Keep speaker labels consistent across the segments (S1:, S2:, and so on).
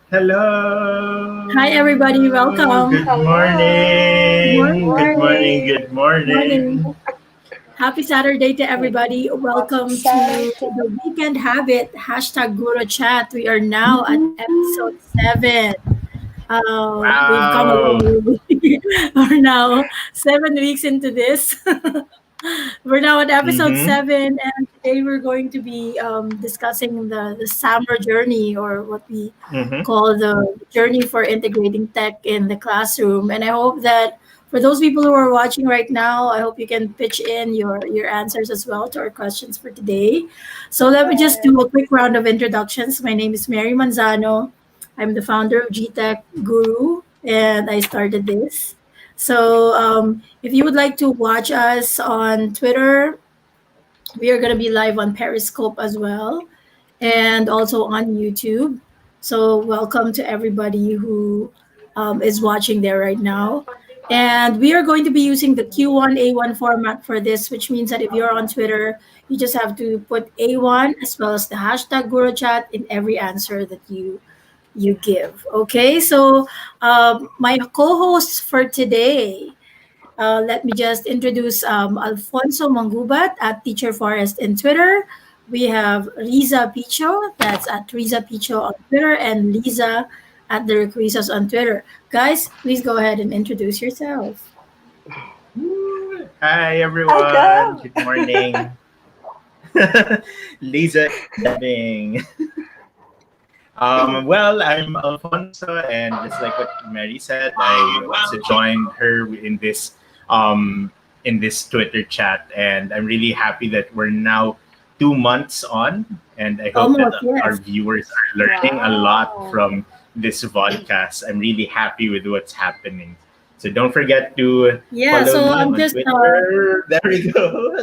S1: Hi, everybody.
S2: Hello.
S1: Welcome.
S2: Good
S1: Good
S2: morning. Good morning.
S1: morning.
S2: Good
S1: Morning.
S2: morning.
S1: Happy Saturday to everybody.
S3: Happy
S1: Welcome to
S3: Saturday.
S1: the Weekend Habit hashtag Guru Chat. We are now at episode 7. We've come a long
S2: Wow.
S1: way. We're now 7 weeks into this. We're now at episode
S2: Mm-hmm.
S1: 7, and today we're going to be discussing the SAMR journey, or what we
S2: Mm-hmm.
S1: call the journey for integrating tech in the classroom. And I hope that for those people who are watching right now, I hope you can pitch in your answers as well to our questions for today. So let me just do a quick round of introductions. My name is Mary Manzano. I'm the founder of GTech Guru, and I started this. So if you would like to watch us on Twitter, we are going to be live on Periscope as well, and also on YouTube. So welcome to everybody who is watching there right now. And we are going to be using the Q1A1 format for this, which means that if you're on Twitter, you just have to put A1 as well as the hashtag GuruChat in every answer that you give. Okay, so my co-hosts for today, let me just introduce Alfonso Mangubat at Teacher Forest in Twitter. We have Rizza Piccio, that's at Rizza Piccio on Twitter, and Liza at the Requisos on Twitter. Guys, please go ahead and introduce yourself.
S2: Hi,
S3: Hi,
S2: everyone.
S3: go.
S2: Good morning. Liza is dabbing. Well, I'm Alfonso, and just like what Mary said, I also joined her in this Twitter chat, and I'm really happy that we're now 2 months on, and I hope that
S1: Almost,
S2: our
S1: yes.
S2: viewers are learning a lot
S3: Wow.
S2: from this podcast. I'm really happy with what's happening. So don't forget to
S1: Yeah,
S2: follow
S1: so
S2: me
S1: I'm
S2: on
S1: just,
S2: Twitter. There we go.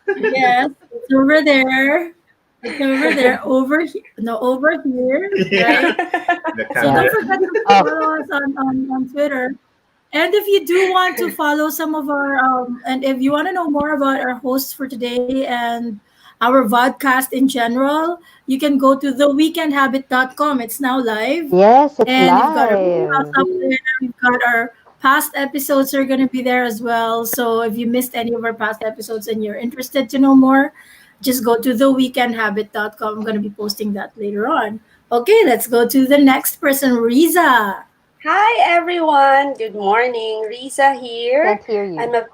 S1: yes, it's over there. It's over there, over here, no, over here,
S2: Yeah,
S1: right?
S2: the
S1: So
S3: Yeah.
S1: don't
S2: camera.
S1: forget to
S3: Oh,
S1: follow us on Twitter. And if you do want to follow some of our, and if you want to know more about our hosts for today and our vodcast in general, you can go to theweekendhabit.com. It's now live.
S3: yes, it's
S1: And we've got our videos
S3: live.
S1: up there. We've got our past episodes are going to be there as well. So if you missed any of our past episodes and you're interested to know more, just go to theweekendhabit.com. I'm going to be posting that later on. Okay, let's go to the next person, Riza.
S4: Hi everyone. Good morning. Rizza here.
S3: Can't hear
S4: I'm
S3: you.
S4: a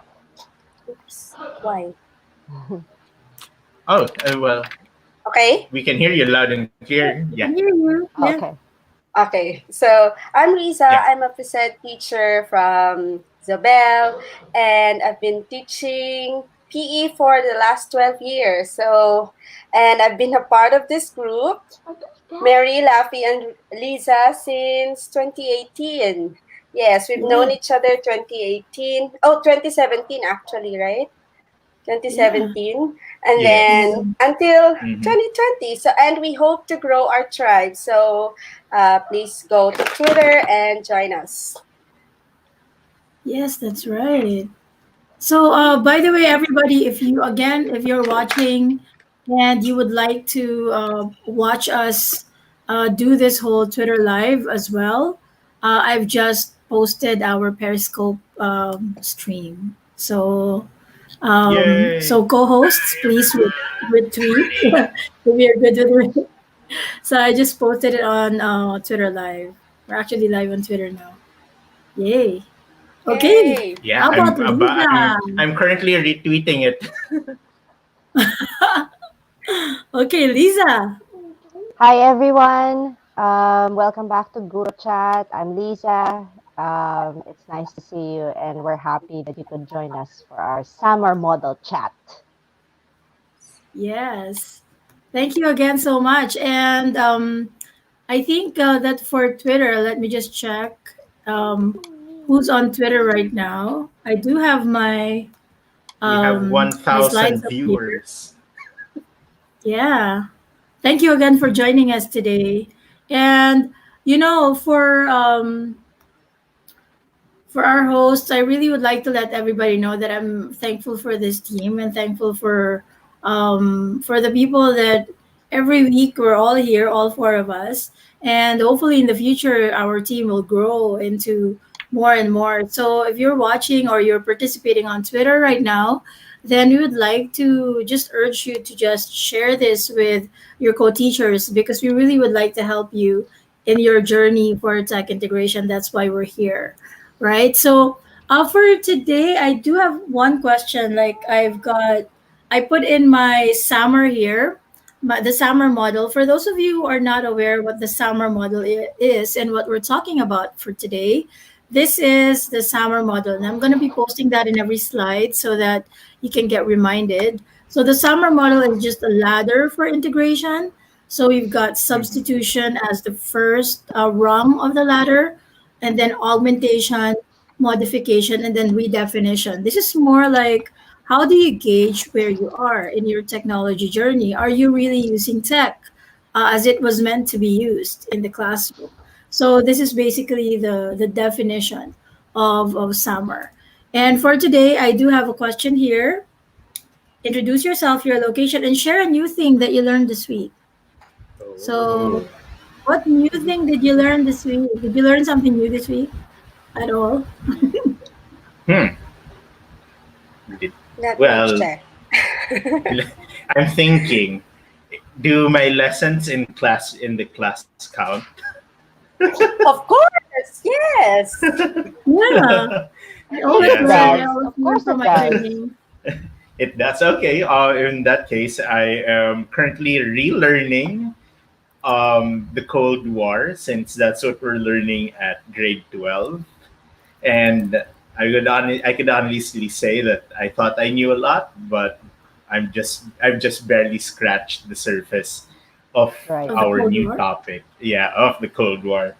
S4: oops. Why?
S2: Oh, well,
S4: Okay.
S2: we can hear you loud and clear.
S1: We
S2: Yeah,
S1: can hear you. Yeah.
S3: Okay.
S4: Okay. So I'm Rizza.
S2: yeah.
S4: I'm a present teacher from Isabel, and I've been teaching PE for the last 12 years. And I've been a part of this group, Mary, Laffy, and Liza, since 2018. Yes, we've known
S1: Yeah.
S4: each other 2018. Oh, 2017 actually, right?
S1: Yeah.
S4: 2017, and
S2: Yes.
S4: then until
S2: Mm-hmm.
S4: 2020. So, and we hope to grow our tribe. So, please go to Twitter and join us.
S1: Yes, that's right. So, by the way, everybody, if you're watching and you would like to watch us do this whole Twitter live as well, I've just posted our Periscope stream. So,
S2: Yay.
S1: co-hosts, please retweet if you're good with it. So I just posted it on Twitter live. We're actually live on Twitter now. Yay! Okay,
S4: Yay!
S2: Yeah,
S1: how about Lisa?
S2: I'm currently retweeting it.
S1: Okay, Lisa.
S3: Hi, everyone. Welcome back to Guru Chat. I'm Lisa. It's nice to see you, and we're happy that you could join us for our summer model chat.
S1: Yes. Thank you again so much. And I think that for Twitter, let me just check who's on Twitter right now. I do have
S2: We have
S1: my slides
S2: 1,000
S1: up here.
S2: viewers.
S1: Yeah. Thank you again for joining us today. And you know, for our hosts, I really would like to let everybody know that I'm thankful for this team and thankful for the people that every week we're all here, all four of us, and hopefully in the future our team will grow into more and more. So if you're watching or you're participating on Twitter right now, then we would like to just urge you to just share this with your co-teachers because we really would like to help you in your journey for tech integration. That's why we're here, right? So for today, I do have one question. Like I put in my SAMR here, the SAMR model. For those of you who are not aware what the SAMR model is and what we're talking about for today, this is the SAMR model. And I'm going to be posting that in every slide so that you can get reminded. So the SAMR model is just a ladder for integration. So we've got substitution as the first rung of the ladder, and then augmentation, modification, and then redefinition. This is more like how do you gauge where you are in your technology journey? Are you really using tech as it was meant to be used in the classroom? So this is basically the definition of SAMR. And for today, I do have a question here. Introduce yourself, your location, and share a new thing that you learned this week. So,
S2: Oh.
S1: what new thing did you learn this week? Did you learn something new this week at all?
S2: Hmm.
S4: Let me
S2: Well,
S4: check.
S2: I'm thinking, do my lessons in the class count?
S4: Of course, yes.
S1: Yeah, I always
S2: Yeah,
S3: It
S1: learn.
S2: so
S1: I
S3: does.
S1: always
S3: Of
S1: learn
S3: course
S1: from
S3: it
S1: my
S3: does.
S1: training.
S2: that's okay. In that case, I am currently relearning the Cold War since that's what we're learning at grade 12. And I could honestly say that I thought I knew a lot, but I've just barely scratched the surface of
S3: Right.
S1: Of the
S2: our
S1: Cold
S2: new
S1: War.
S2: topic. Yeah, of the Cold War.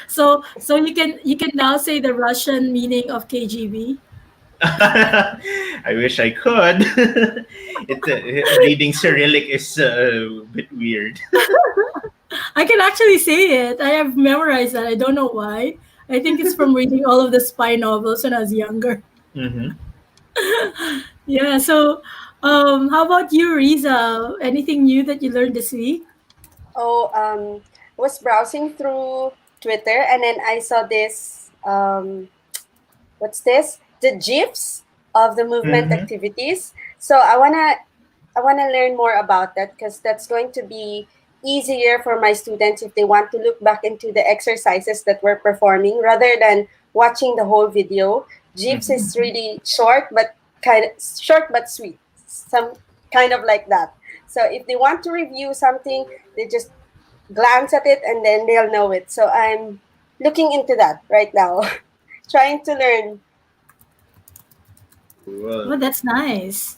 S1: So you can now say the Russian meaning of KGB.
S2: I wish I could. Reading Cyrillic is a bit weird.
S1: I can actually say it. I have memorized that. I don't know why. I think it's from reading all of the spy novels when I was younger.
S2: Hmm.
S1: Yeah. So, how about you, Riza? Anything new that you learned this week?
S4: Oh, was browsing through Twitter and then I saw this. What's this? The GIFs of the movement
S2: Hmm.
S4: activities. So I wanna learn more about that because that's going to be easier for my students if they want to look back into the exercises that we're performing rather than watching the whole video. GIFs
S2: Hmm.
S4: is really short but sweet. Some kind of like that. So if they want to review something, they just glance at it and then they'll know it. So I'm looking into that right now, trying to learn.
S1: Oh,
S2: Cool.
S1: that's nice.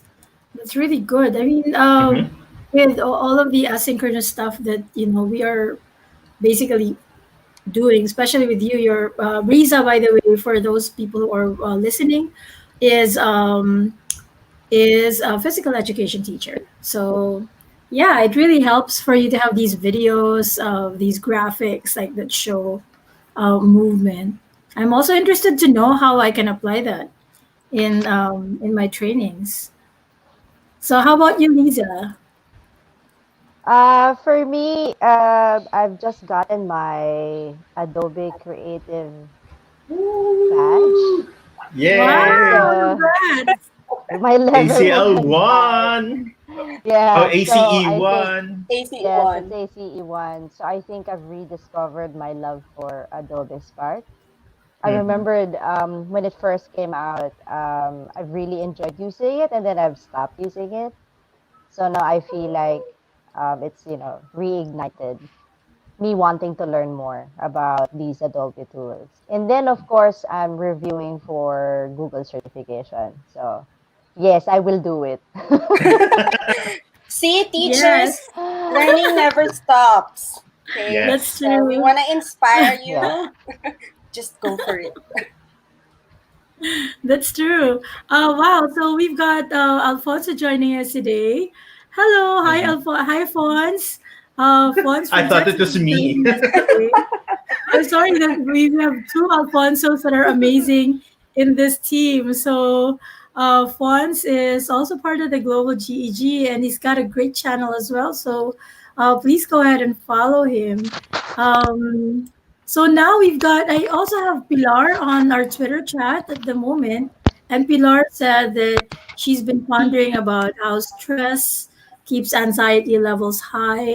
S1: That's really good. I mean,
S2: Hmm.
S1: with all of the asynchronous stuff that we are basically doing, especially with you, your Riza, by the way, for those people who are listening, is is a physical education teacher. So yeah, it really helps for you to have these videos, these graphics like that show movement. I'm also interested to know how I can apply that in my trainings. So how about you, Lisa?
S3: For me, I've just gotten my Adobe Creative badge.
S2: Woo!
S3: Yeah,
S2: Yay!
S1: Wow,
S3: so
S1: congrats!
S3: my level
S2: ACL
S3: 1 badge.
S2: one. Oh,
S3: Yeah, so
S2: ACE
S3: I think
S2: one.
S3: yes, it's
S4: ACE1.
S3: ACE1. So I think I've rediscovered my love for Adobe Spark. I
S2: Hmm.
S3: remembered when it first came out, I've really enjoyed using it, and then I've stopped using it. So now I feel like it's reignited me wanting to learn more about these Adobe tools. And then of course I'm reviewing for Google certification. So yes, I will do it.
S4: See,
S1: Yes,
S4: teachers, learning never stops. Okay,
S1: that's
S2: Yes.
S4: so we
S1: true.
S4: want to inspire
S3: Yeah.
S4: you. Just go for it.
S1: That's true. Wow. So we've got Alfonso joining us today. Hello. Hi,
S2: Hmm.
S1: Hi, Fons. Fons
S2: I
S1: from
S2: thought it
S1: Texas
S2: was
S1: is
S2: me.
S1: joining us today. I'm sorry that we have two Alfonsos that are amazing in this team. So Fons is also part of the Global GEG, and he's got a great channel as well. So please go ahead and follow him. Um, so now we've got, I also have Pilar on our Twitter chat at the moment. And Pilar said that she's been pondering about how stress keeps anxiety levels high,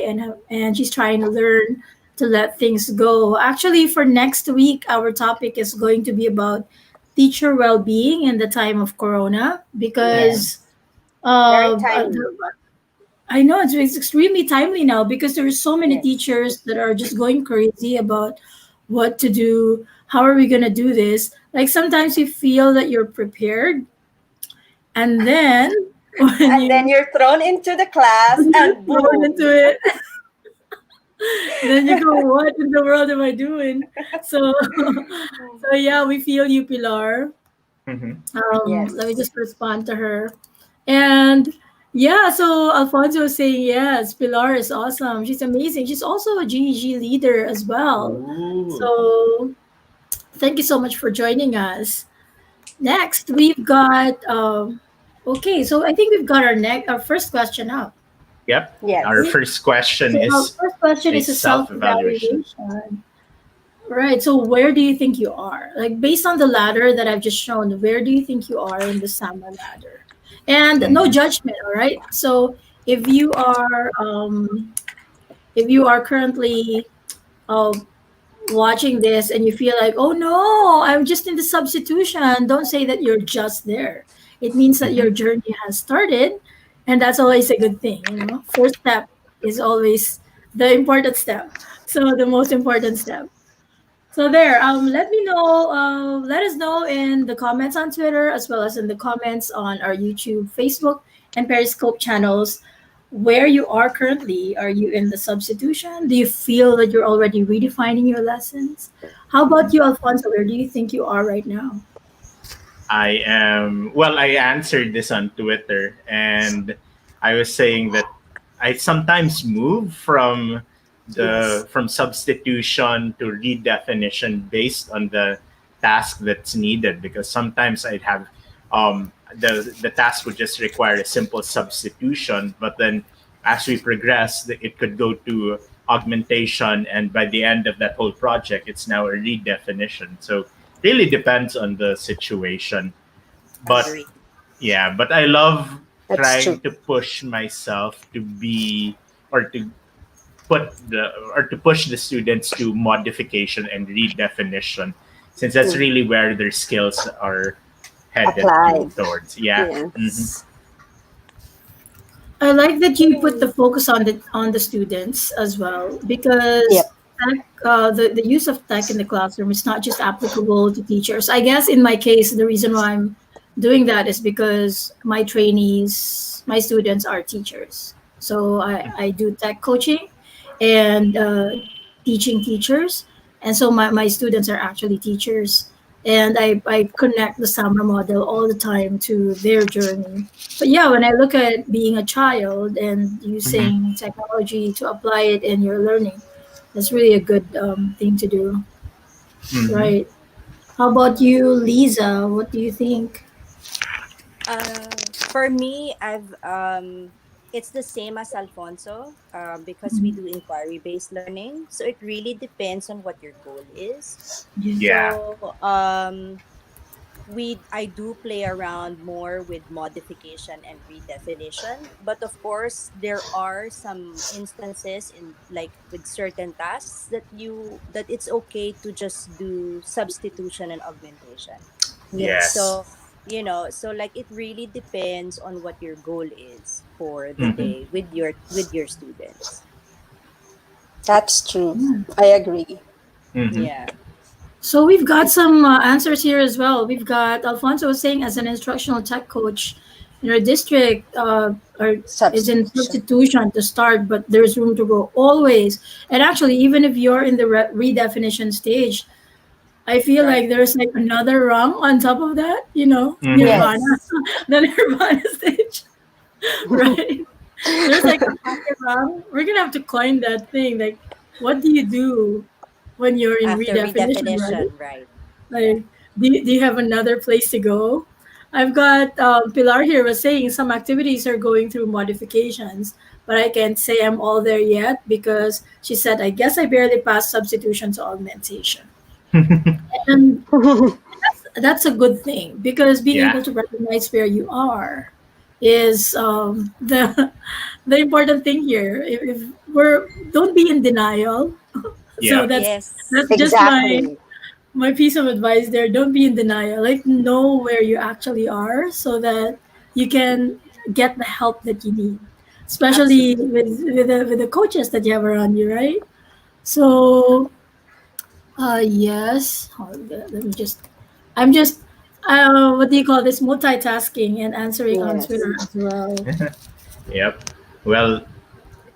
S1: and she's trying to learn to let things go. Actually, for next week, our topic is going to be about teacher well-being in the time of corona
S4: Yeah.
S1: because
S4: Very
S1: uh,
S4: timely.
S1: I know it's extremely timely now because there are so many
S4: Yes.
S1: teachers that are just going crazy about what to do, how are we going to do this. Like sometimes you feel that you're prepared, and then when
S4: And then
S1: you
S4: you're thrown into the class
S1: when you're
S4: and
S1: thrown
S4: boom.
S1: into it, then you go, what in the world am I doing? So so yeah, we feel you, Pilar.
S2: Mhm.
S1: Let me
S4: Yes.
S1: just respond to her. And yeah, so Alfonso was saying, yes, Pilar is awesome. She's amazing. She's also a GEG leader as well.
S2: Ooh.
S1: So thank you so much for joining us. Next, we've got, okay, so I think we've got our first question up.
S2: Yep. Our
S4: Yes.
S1: Right?
S2: first question
S1: So our
S2: is
S1: first question
S2: a
S1: is a
S2: self evaluation.
S1: self-evaluation. Right. So where do you think you are? Like based on the ladder that I've just shown, where do you think you are in the SAMR ladder? And no
S2: Mhm.
S1: judgment, all right? So if you are currently uh, watching this and you feel like, oh no, I'm just in the substitution, don't say that you're just there. It means that your
S2: Mhm.
S1: journey has started, and that's always a good thing, First step is always the important step. So the most important step. So there, let me know, let us know in the comments on Twitter as well as in the comments on our YouTube, Facebook, and Periscope channels where you are currently. Are you in the substitution? Do you feel that you're already redefining your lessons? How about
S2: Mhm.
S1: you, Alfonso? Where do you think you are right now?
S2: I am, well, I answered this on Twitter, and I was saying that I sometimes move
S4: Yes.
S2: from substitution to redefinition based on the task that's needed, because sometimes I'd have the task would just require a simple substitution, but then as we progress it could go to augmentation, and by the end of that whole project it's now a redefinition. So really depends on the situation. But
S4: Agree.
S2: yeah, but I love
S4: That's
S2: trying
S4: true.
S2: to push myself to be, or to put the or to push the students to modification and redefinition, since that's
S4: Mm.
S2: really where their skills are headed
S4: Applied.
S2: towards. Yeah. Hmm.
S4: Yes.
S1: I like that you put the focus on the students as well because
S4: Yep.
S1: the use of tech in the classroom is not just applicable to teachers. I guess in my case, the reason why I'm doing that is because my students are teachers. So I do tech coaching and teaching teachers. And so my students are actually teachers. And I connect the summer model all the time to their journey. But yeah, when I look at being a child and
S2: Hmm.
S1: using technology to apply it in your learning, that's really a good thing to do,
S2: Hmm.
S1: right? How about you, Lisa? What do you think?
S5: For me, I've it's the same as Alfonso, because we
S1: Mhm.
S5: do inquiry based learning. So it really depends on what your goal is.
S1: Yeah.
S2: Yeah.
S5: So I do play around more with modification and redefinition, but of course there are some instances in, like, with certain tasks that it's okay to just do substitution and augmentation.
S2: Yes.
S4: Yes.
S5: So, so like it really depends on what your goal is for the
S2: Hmm.
S5: day with your students.
S4: That's true.
S1: Yeah.
S4: I agree.
S2: Hmm.
S5: Yeah.
S1: So we've got some answers here as well. We've got Alfonso was saying as an instructional tech coach in our district or is in
S4: Substitution.
S1: substitution to start, but there's room to grow always. And actually, even if you're in the redefinition stage, I feel
S5: Right.
S1: like there's like another rung on top of that,
S2: Hmm.
S1: Nirvana,
S4: Yes.
S1: the Nirvana stage, right? There's like a higher rung. We're gonna have to coin that thing. Like, what do you do when you're in
S5: After
S1: redefinition, right?
S5: redefinition, right. Yeah.
S1: Like, do you have another place to go? I've got Pilar here was saying some activities are going through modifications, but I can't say I'm all there yet because she said, I guess I barely passed substitution to augmentation. And that's a good thing because being
S2: Yeah.
S1: able to recognize where you are is the the important thing here. If we're don't be in denial. So
S2: Yeah.
S1: that's
S5: Yes.
S1: just
S3: Exactly.
S1: my piece of advice there. Don't be in denial. Like know where you actually are so that you can get the help that you need, especially
S5: Absolutely.
S1: with the coaches that you have around you, right? So yes. Let me just. I'm just. What do you call this? Multitasking and answering on
S3: Yes.
S1: Twitter as well.
S2: Yep. Well,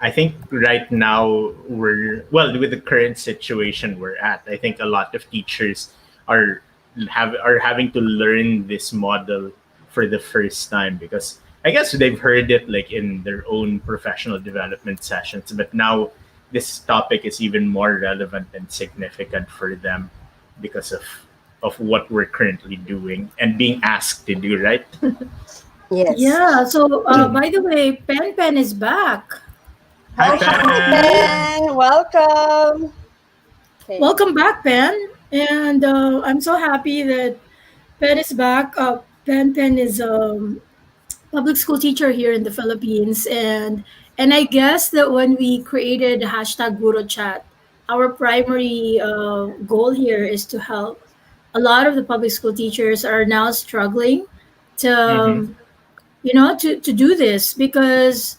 S2: I think right now with the current situation we're at. I think a lot of teachers are are having to learn this model for the first time because I guess they've heard it like in their own professional development sessions, but now this topic is even more relevant and significant for them because of what we're currently doing and being asked to do, right?
S3: Yes.
S1: Yeah. So by the way, Pen is back.
S2: Hi
S4: Hi,
S2: Pan.
S4: Ben. Welcome. Okay.
S1: Welcome back, Pen. And I'm so happy that Pen is back. Pen is public school teacher here in the Philippines, and I guess that when we created hashtag Guro Chat, our primary goal here is to help. A lot of the public school teachers are now struggling to
S2: Mm-hmm.
S1: to do this because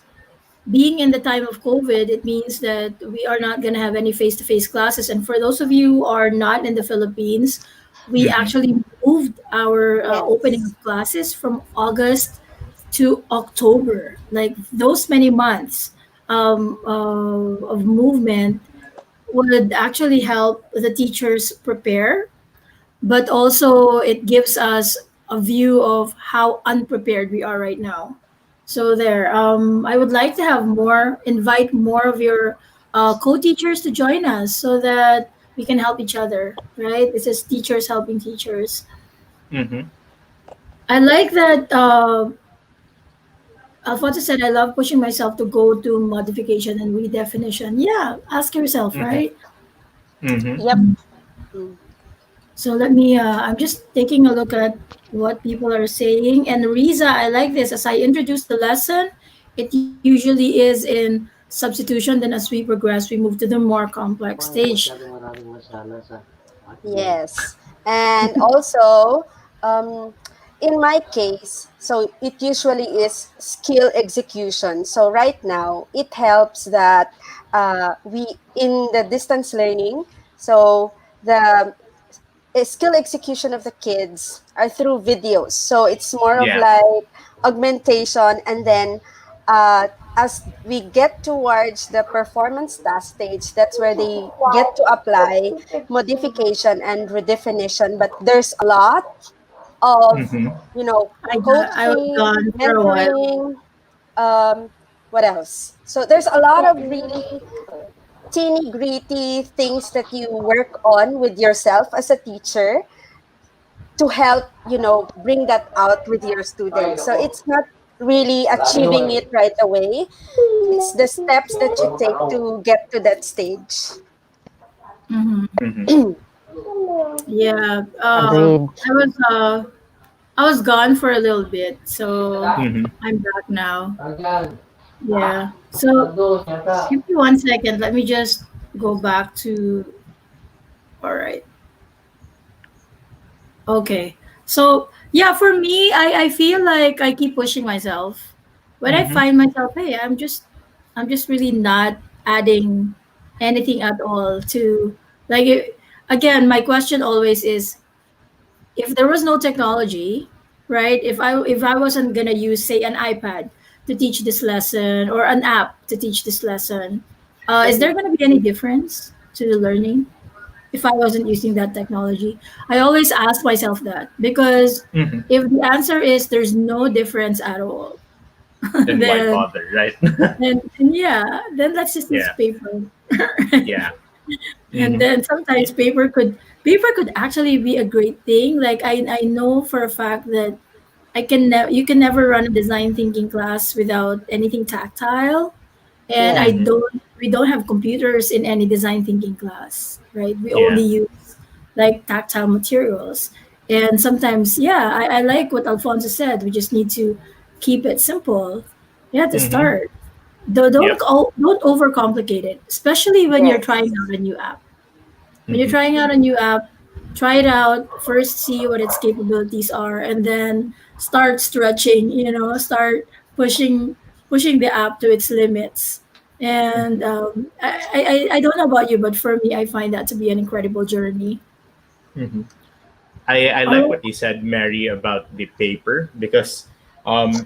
S1: being in the time of COVID, it means that we are not going to have any face to face classes. And for those of you who are not in the Philippines, we
S2: Mm-hmm.
S1: actually moved our opening
S3: Yes.
S1: of classes from August to October. Like those many months of movement would actually help the teachers prepare, but also it gives us a view of how unprepared we are right now. So there, I would like to have invite more of your co-teachers to join us so that we can help each other. Right? This is teachers helping teachers.
S2: Mm-hmm.
S1: I like that. Alfonso said, "I love pushing myself to go to modification and redefinition." Yeah, ask yourself,
S2: Mm-hmm.
S1: right?
S2: Mm-hmm.
S3: Yep.
S4: Mm.
S1: So let me, I'm just taking a look at what people are saying. And Riza, I like this. As I introduce the lesson, it usually is in substitution. Then as we progress, we move to the more complex stage.
S4: Yes. And also, um, in my case, so it usually is skill execution. So right now, it helps that we in the distance learning. So the skill execution of the kids are through videos. So it's more of
S2: Yeah.
S4: like augmentation, and then as we get towards the performance task stage, that's where they get to apply modification and redefinition. But there's a lot of,
S2: Mm-hmm.
S1: I was
S4: coaching,
S1: gone for a while.
S4: mentoring, um, what else? So there's a lot of really teeny gritty things that you work on with yourself as a teacher to help bring that out with your students. So it's not really achieving it right away. It's the steps that you take to get to that stage.
S1: Hmm.
S2: Mm-hmm.
S1: Yeah,
S3: Agreed.
S1: I was gone for a little bit, so
S2: Mm-hmm.
S1: I'm back now. Yeah. So give me 1 second. Let me just go back to. All right. Okay. So yeah, for me, I feel like I keep pushing myself. When I
S2: Mm-hmm.
S1: find myself, hey, I'm just really not adding anything at all to like again, my question always is if there was no technology, right? If I wasn't gonna use say an iPad to teach this lesson or an app to teach this lesson, is there
S4: Mhm.
S1: gonna be any difference to the learning? If I wasn't using that technology? I always ask myself that because
S2: Mm-hmm.
S1: if the answer is there's no difference at all,
S2: Then why
S1: then
S2: bother, right?
S1: then yeah, then let's just use
S2: Yeah.
S1: paper.
S2: Yeah.
S1: And
S2: Mm-hmm.
S1: then sometimes paper could actually be a great thing. Like I know for a fact that you can never run a design thinking class without anything tactile, and
S4: Yes.
S2: Mm-hmm.
S1: we don't have computers in any design thinking class, right? We only
S2: Yeah.
S1: use like tactile materials. And sometimes, yeah, I like what Alfonso said. We just need to keep it simple. Yeah, to
S2: Mm-hmm.
S1: start.
S2: Yep.
S1: Don't overcomplicate it, especially when you're trying
S4: Yes.
S1: out a new app. When you're
S2: Mm-hmm.
S1: trying out a new app, try it out first, see what its capabilities are, and then start stretching, start pushing pushing the app to its limits. And I don't know about you, but for me, I find that to be an incredible journey.
S2: Mm-hmm. I
S1: All
S2: like
S1: right.
S2: what you said, Mary, about the paper because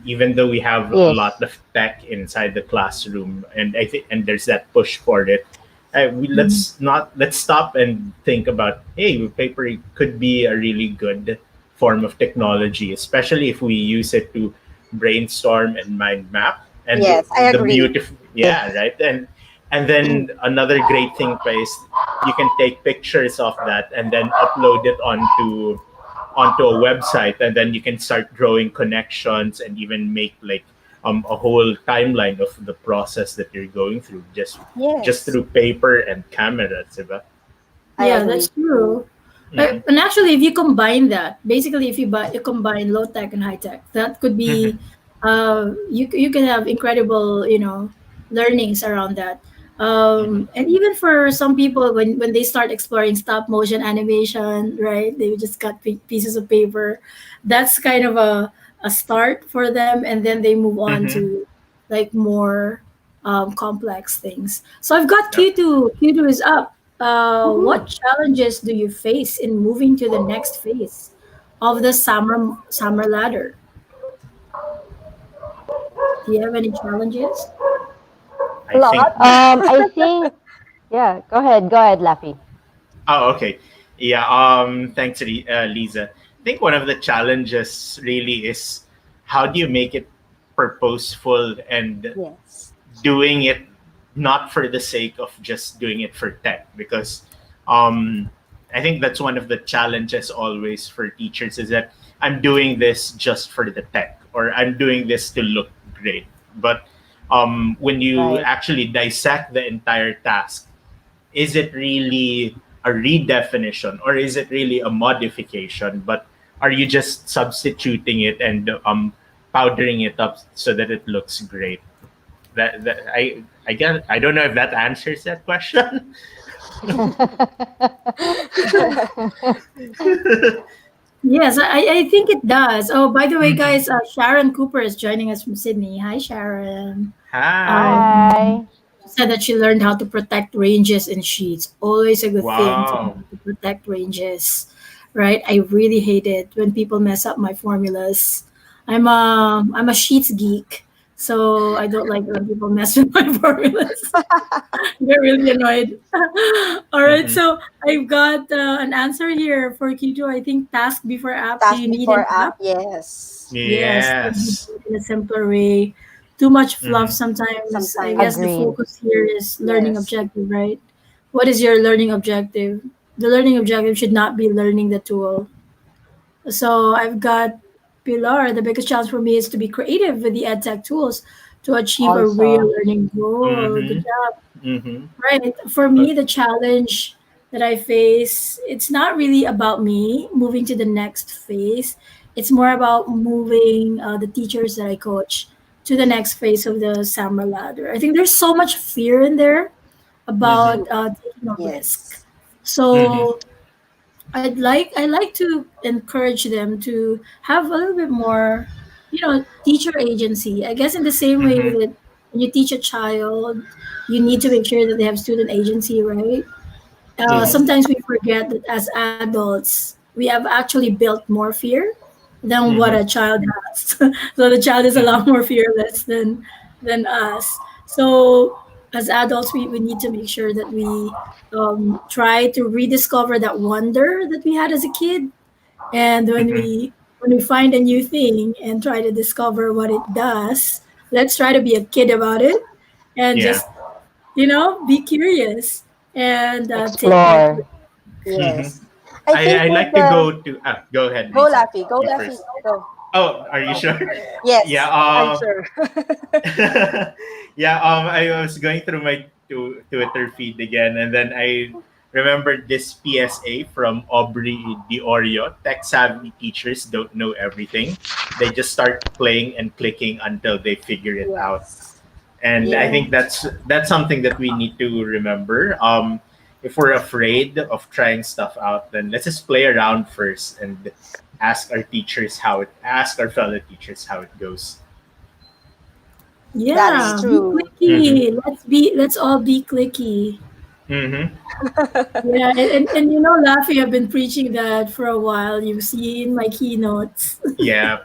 S2: even though we have a
S3: Yes.
S2: lot of tech inside the classroom, and I think and there's that push for it,
S1: Mhm.
S2: let's stop and think about, hey, paper could be a really good form of technology, especially if we use it to brainstorm and mind map. And
S4: Yes, I
S2: the
S4: agree.
S2: beautiful, yeah, right, and then another great thing is you can take pictures of that and then upload it onto a website, and then you can start drawing connections and even make like a whole timeline of the process that you're going through just
S4: Yes,
S2: through paper and cameras, diba?
S4: I
S1: Yeah,
S4: agree.
S1: that's true.
S2: Mm-hmm.
S1: And actually, if you combine that, basically, if you combine low tech and high tech, that could
S2: Mm-hmm.
S1: be, you can have incredible, learnings around that.
S2: Mm-hmm.
S1: And even for some people, when they start exploring stop motion animation, right? They just cut pieces of paper. That's kind of a start for them, and then they move on
S2: Mm-hmm.
S1: to like more complex things. So I've got
S2: Yep.
S1: Q2. Q2 is up. What
S4: Woohoo.
S1: challenges do you face in moving to the next phase of the summer ladder? Do you have any challenges?
S4: A
S2: I think.
S4: lot.
S3: I think, yeah, go ahead, Laffy.
S2: Oh, okay. Yeah. Thanks, Lisa. I think one of the challenges really is how do you make it purposeful and
S4: Yes.
S2: doing it not for the sake of just doing it for tech, because um, I think that's one of the challenges always for teachers is that I'm doing this just for the tech, or I'm doing this to look great. But when you
S3: Right.
S2: actually dissect the entire task, is it really a redefinition or is it really a modification? But are you just substituting it and powdering it up so that it looks great? That I guess I don't know if that answers that question.
S1: Yes, I think it does. Oh, by the way,
S2: Mhm.
S1: guys, Sharon Cooper is joining us from Sydney. Hi, Sharon.
S2: Hi.
S1: Um,
S3: Hi.
S1: she said that she learned how to protect ranges in sheets. Always a good thing to know
S2: Wow.
S1: how to protect ranges, right? I really hate it when people mess up my formulas. I'm a sheets geek, so I don't like when people mess with my formulas. Get really annoyed. All right,
S2: Hmm.
S1: so I've got an answer here for Q2. I think task before app. Do
S4: Task
S1: you need an
S4: before app.
S1: app?
S4: Yes.
S1: Yes, can be
S2: Yes.
S1: built in a simpler way. Too much fluff
S2: Hmm.
S1: sometimes. I guess
S4: Sometimes.
S1: the
S3: Agreed.
S1: focus here is learning
S4: Yes.
S1: objective, right? What is your learning objective? The learning objective should not be learning the tool. So I've got Pilar. The biggest challenge for me is to be creative with the edtech tools to achieve a real
S3: Also.
S1: learning goal. Good
S2: Hmm.
S1: job.
S2: Hmm.
S1: Right. For me, the challenge that I face, it's not really about me moving to the next phase. It's more about moving the teachers that I coach to the next phase of the SAMR ladder. I think there's so much fear in there
S2: Hmm.
S1: about taking a risk.
S4: Yes.
S2: Hmm.
S1: So I like to encourage them to have a little bit more, teacher agency. I guess in the same way
S2: Hmm.
S1: that when you teach a child, you need to make sure that they have student agency, right?
S2: Hmm.
S4: Yes.
S1: Sometimes we forget that as adults, we have actually built more fear than what
S2: Hmm.
S1: a child has. So the child is a lot more fearless than us. So as adults, we need to make sure that we try to rediscover that wonder that we had as a kid. And
S2: Hmm.
S1: when we find a new thing and try to discover what it does, let's try to be a kid about it and
S2: Yeah.
S1: just be curious and take like
S3: Explore.
S2: Hmm.
S4: Yes. I think
S2: I
S4: with
S2: like to
S4: the
S2: go to go ahead,
S4: go
S2: Lisa.
S4: Laffy, go
S2: You
S4: Laffy,
S2: first.
S4: go.
S2: Oh, are you sure? Yeah.
S3: Yes, I'm sure.
S2: Yeah. I was going through my Twitter feed again, and then I remembered this PSA from Aubrey Diorio. Tech savvy teachers don't know everything. They just start playing and clicking until they figure it out.
S4: Yes.
S2: And I
S1: Yeah.
S2: think that's something that we need to remember. If we're afraid of trying stuff out, then let's just play around first and ask our fellow teachers how it goes.
S3: That is
S1: Yeah. Be
S3: true.
S2: Mm-hmm.
S1: clicky. Let's all be clicky.
S2: Mm-hmm.
S1: Yeah, and you know, Laffy, I've been preaching that for a while. You've seen my keynotes.
S2: Yeah.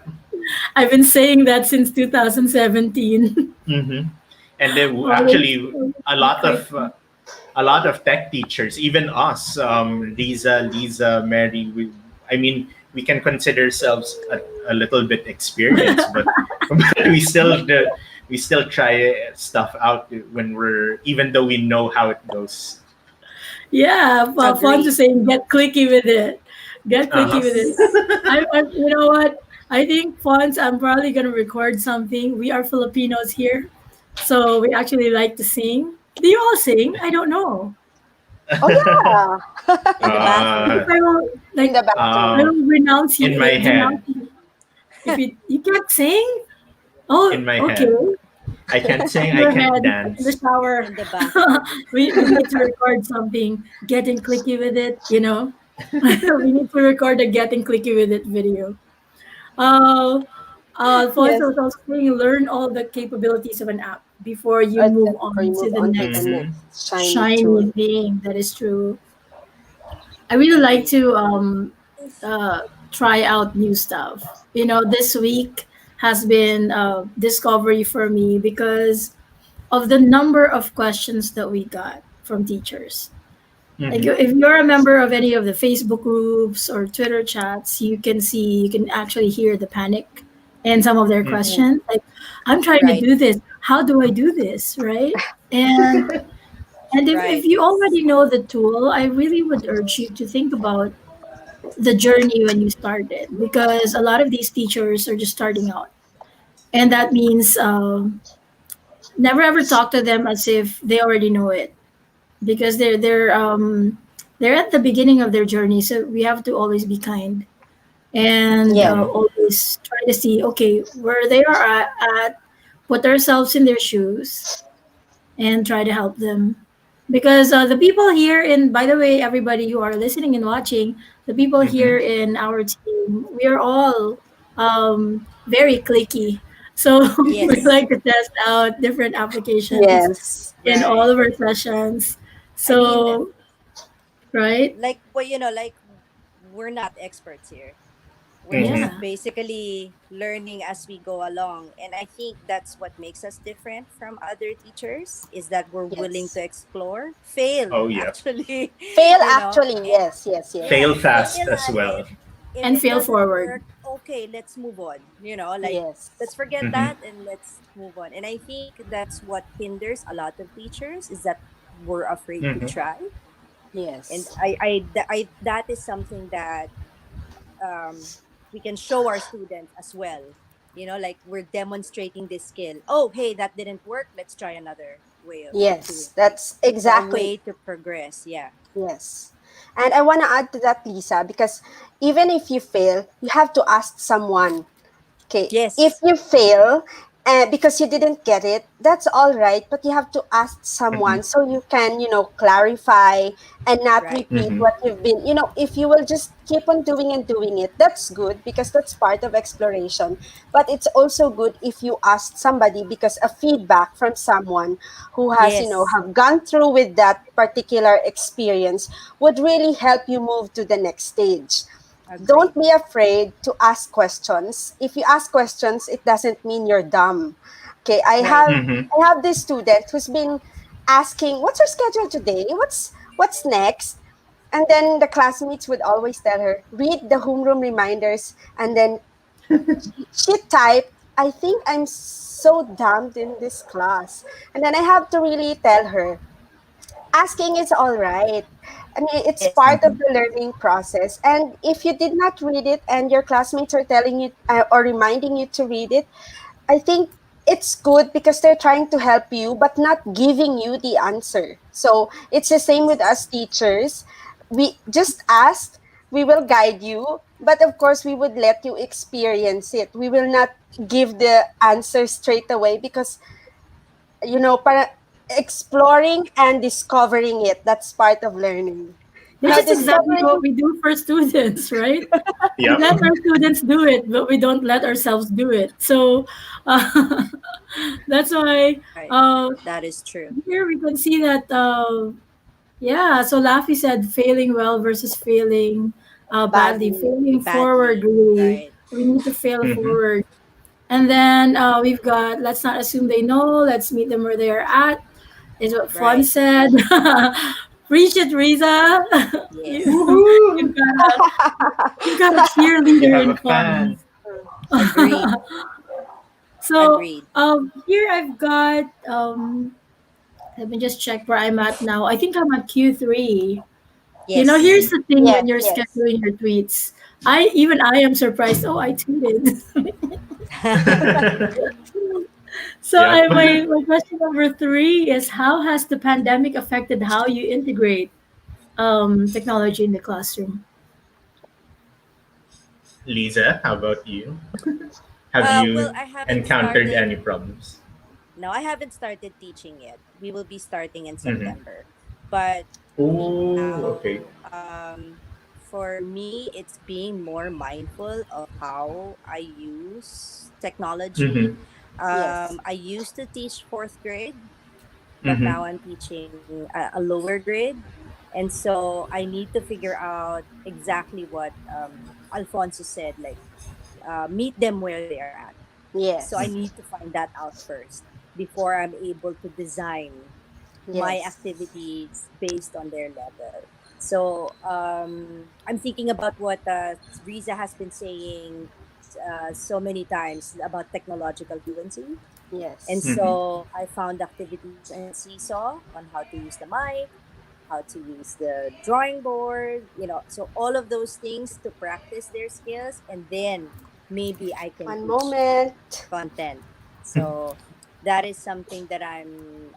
S1: I've been saying that since 2017.
S2: Mm-hmm. And then
S1: Always,
S2: actually,
S1: always
S2: a
S1: be
S2: lot of
S1: clicky.
S2: tech teachers, even us, Liza, Mary. I mean, we can consider ourselves a little bit experienced, but, but we still try stuff out when we're even though we know how it goes.
S1: Yeah, well, Fonz
S5: Agree.
S1: is saying get clicky with it. Get clicky with it.
S5: Yes.
S1: You know what? I think Fonz, I'm probably gonna record something. We are Filipinos here, so we actually like to sing. Do you all sing? I don't know.
S3: Oh yeah,
S5: In the
S1: If
S2: uh,
S5: bathroom.
S1: I will
S3: in the
S1: like, I
S2: uh,
S3: bathroom.
S1: will renounce
S2: in
S1: you.
S2: my
S1: Denounce
S2: head,
S1: you. If you can't sing, oh,
S2: in my
S1: okay.
S2: head, I can't sing,
S1: In
S2: I
S1: your
S2: can't
S1: head, in the
S2: dance.
S1: shower.
S5: In the bathroom.
S1: We need to record something. Getting clicky with it. You know, we need to record a getting clicky with it video. Uh, Alfonso
S3: Yes,
S1: was also saying learn all the capabilities of an app before you move
S3: before you
S1: on to
S3: move
S1: the
S3: on to the
S1: next
S2: Mm-hmm.
S3: next shiny
S1: shiny
S3: tool.
S1: thing. That is true. I really like to uh, try out new stuff. You know, this week has been discovery for me because of the number of questions that we got from teachers. Like
S2: Mm-hmm.
S1: if you're a member of any of the Facebook groups or Twitter chats, you can actually hear the panic in some of their
S2: Mm-hmm.
S3: Yes,
S1: questions. Like, I'm trying to
S5: Right.
S1: do this. How do I do this? Right? And if
S5: Right.
S1: you already know the tool, I really would urge you to think about the journey when you started because a lot of these teachers are just starting out. And that means never ever talk to them as if they already know it because they're at the beginning of their journey, so we have to always be kind and
S3: yes,
S2: Mm-hmm.
S1: always try to see okay where they are at, put ourselves in their shoes and try to help them because the people here in by the way everybody who are listening and watching, the people
S2: Mm-hmm.
S1: here in our team, we are all very clicky, so we
S5: Yes.
S1: like to test out different applications
S3: yes,
S1: in all
S5: Right.
S1: of our sessions.
S5: I mean,
S1: So, right?
S5: like, well, like, we're not experts here. We're
S2: Mm-hmm.
S5: just
S1: Yeah.
S5: basically learning as we go along. And I think that's what makes us different from other teachers is that we're willing
S3: yes.
S5: to explore, fail,
S2: Oh yeah.
S5: actually,
S3: Fail
S5: you know,
S3: actually.
S5: and
S3: Yes, yes, yes,
S2: Fail
S5: yeah,
S2: fast
S5: fail
S2: as
S5: at
S2: well.
S5: it. If
S1: And
S5: it
S1: fail
S5: doesn't
S1: forward.
S5: work, okay, let's move on. Like,
S3: yes.
S5: let's forget
S2: Mm-hmm.
S5: that and let's move on. And I think that's what hinders a lot of teachers is that we're afraid to
S2: Mm-hmm.
S5: try. And
S3: Yes.
S5: that is something that we can show our students as well. Like we're demonstrating this skill. Oh, hey, that didn't work. Let's try another way of doing
S3: Yes,
S5: things.
S3: that's
S5: So a
S3: exactly.
S5: way to progress. Yeah.
S3: Yes. And I want to add to that, Lisa, because even if you fail, you have to ask someone. Okay, if
S5: Yes.
S3: you fail because you didn't get it, that's all right, but you have to ask
S2: Mm-hmm.
S3: someone so you can, clarify and not
S5: Right.
S3: repeat
S2: Mm-hmm.
S3: what you've been, if you will just keep on doing and doing it, that's good because that's part of exploration. But it's also good if you ask somebody because a feedback from someone who has,
S5: Yes.
S3: have gone through with that particular experience would really help you move to the next stage. Don't
S5: Agree.
S3: be afraid to ask questions. If you ask questions, it doesn't mean you're dumb. Okay, I
S5: Right.
S3: have
S2: Mm-hmm.
S3: I have this student who's been asking, "What's your schedule today? What's next?" And then the classmates would always tell her, "Read the homeroom reminders." And then she typed, "I think I'm so dumb in this class." And then I have to really tell her, asking is all right.
S4: I mean, it's
S5: Yes.
S4: part of
S2: Mhm.
S4: the learning process. And if you did not read it and your classmates are telling you or reminding you to read it, I think it's good because they're trying to help you, but not giving you the answer. So it's the same with us teachers. We just ask, we will guide you, but of course, we would let you experience it. We will not give the answer straight away because, para exploring and discovering it, that's part of learning.
S1: Which is exactly what
S4: Discovering,
S1: we do for students, right? We
S2: Yep.
S1: let our students do it, but we don't let ourselves do it. So uh, that's why
S5: Right.
S1: uh,
S5: That is true.
S1: here we can see that, yeah, so Laffy said failing well versus failing badly.
S4: badly.
S1: Failing forward,
S5: Badly.
S1: really.
S5: Right.
S1: We need to fail
S2: Hmm.
S1: forward. And then we've got let's not assume they know, let's meet them where they are at, is what Fun
S5: Right.
S1: said. Preach it, Riza.
S5: Yes.
S1: you,
S2: Woohoo!
S1: you've got a you've got a
S2: You
S1: cheerleader
S2: have
S1: in
S2: a
S1: Fun.
S2: fan.
S5: Agreed.
S1: So
S5: Agreed.
S1: here I've got let me just check where I'm at now. I think I'm at Q3.
S5: Yes.
S1: Here's
S2: Hmm.
S1: the thing
S3: Yes,
S1: when you're
S3: yes.
S1: scheduling your tweets. I am surprised. Oh, I tweeted. So
S2: Yep.
S1: my question number three is how has the pandemic affected how you integrate technology in the classroom?
S2: Lisa, how about you? Have
S5: Well,
S2: you
S5: I haven't
S2: encountered
S5: started.
S2: any problems?
S5: No, I haven't started teaching yet. We will be starting in
S2: Hmm.
S5: September. But
S2: Oh, okay.
S5: now, for me, it's being more mindful of how I use technology.
S2: Hmm.
S3: Yes.
S5: I used to teach fourth grade, but
S2: Hmm.
S5: now I'm teaching a lower grade. And so I need to figure out exactly what Alfonso said, like meet them where they are at. So I
S3: Yes.
S5: need to find that out first before I'm able to design my
S3: Yes.
S5: activities based on their level. So I'm thinking about what Riza has been saying so many times about technological fluency. And
S3: Yes.
S2: Hmm.
S5: so I found activities in Seesaw on how to use the mic, how to use the drawing board, so all of those things to practice their skills, and then maybe I can
S4: One
S5: teach
S4: moment.
S5: content. So that is something that I'm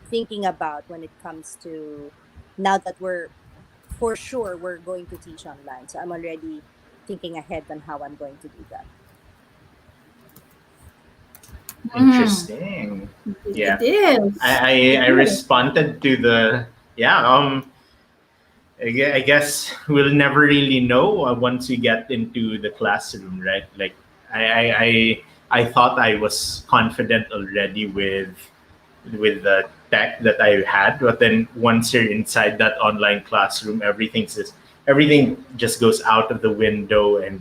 S5: thinking about when it comes to now that we're for sure we're going to teach online. So I'm already thinking ahead on how I'm going to do that.
S1: Mm,
S2: Interesting.
S1: it
S2: Yeah.
S1: is. It
S2: I
S1: is.
S2: responded to the yeah. I guess we'll never really know once we get into the classroom, right? Like I I I, I thought I was confident already with the tech that I had, but then once you're inside that online classroom, everything just goes out of the window, and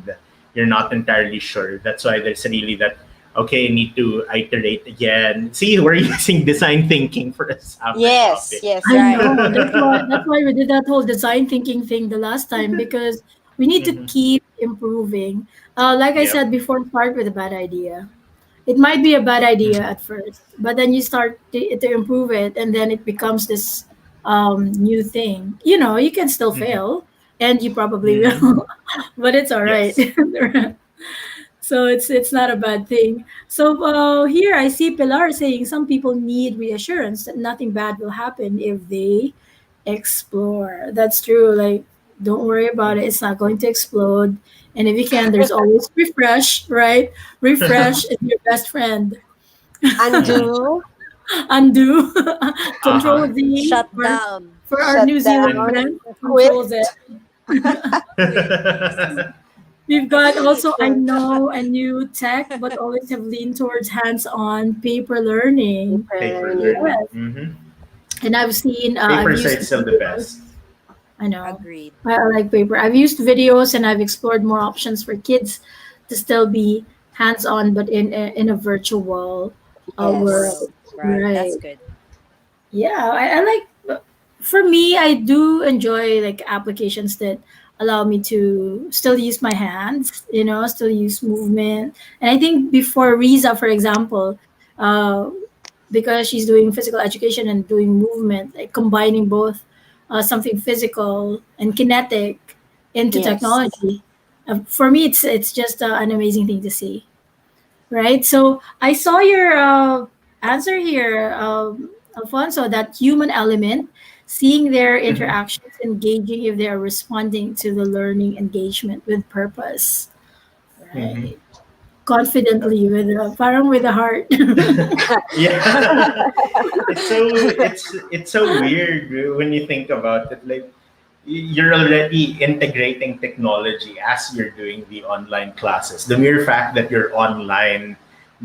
S2: you're not entirely sure. That's why there's really that. Okay, need to iterate again. See, we're using design thinking for a summer
S3: Yes.
S2: topic.
S3: Yes.
S1: I
S5: Right.
S1: know. That's why we did that whole design thinking thing the last time because we need to
S2: Hmm.
S1: keep improving. Like I
S2: Yep.
S1: said before, start with a bad idea. It might be a bad idea
S2: Hmm.
S1: at first, but then you start to improve it, and then it becomes this new thing. You can still
S2: Hmm.
S1: fail, and you probably
S2: Hmm.
S1: will, but it's all right.
S2: Yes.
S1: So it's not a bad thing. So here I see Pilar saying some people need reassurance that nothing bad will happen if they explore. That's true. Like, don't worry about it. It's not going to explode. And if you can, there's always refresh, right? Refresh is your best friend.
S2: Hmm.
S4: Undo.
S1: Undo,
S2: Uh-huh.
S1: Control Z
S5: Shut down.
S1: for our
S4: Shut
S1: New Zealand
S4: down.
S2: And
S1: friends.
S4: Quit.
S1: Control Z.
S5: Quit.
S1: We've
S5: It's
S1: got
S5: really
S1: also I
S5: true.
S1: know a new tech, but always have leaned towards hands-on paper learning.
S4: Paper
S2: paper
S4: learning.
S2: learning.
S1: Yes,
S2: Hmm.
S1: and I've seen, I've
S2: Paper
S1: used
S2: site's still the
S1: videos.
S2: best.
S1: I know.
S5: Agreed.
S1: I like paper. I've used videos and I've explored more options for kids to still be hands-on, but in a virtual
S3: Yes.
S1: world.
S5: World. Right. That's
S1: Right.
S5: good.
S1: Yeah, I like. For me, I do enjoy like applications that allow me to still use my hands. Still use movement. And I think before Riza, for example, uh, because she's doing physical education and doing movement, like combining both something physical and kinetic into
S3: Yes.
S1: technology. For me, it's just an amazing thing to see, right? So I saw your answer here, Alfonso, that human element, seeing their
S2: Mhm.
S1: interactions, engaging if they are responding to the learning engagement with purpose,
S2: Mhm.
S1: right? Confidently with parang with the heart.
S2: Yeah. It's so weird when you think about it. Like you're already integrating technology as you're doing the online classes. The mere fact that you're online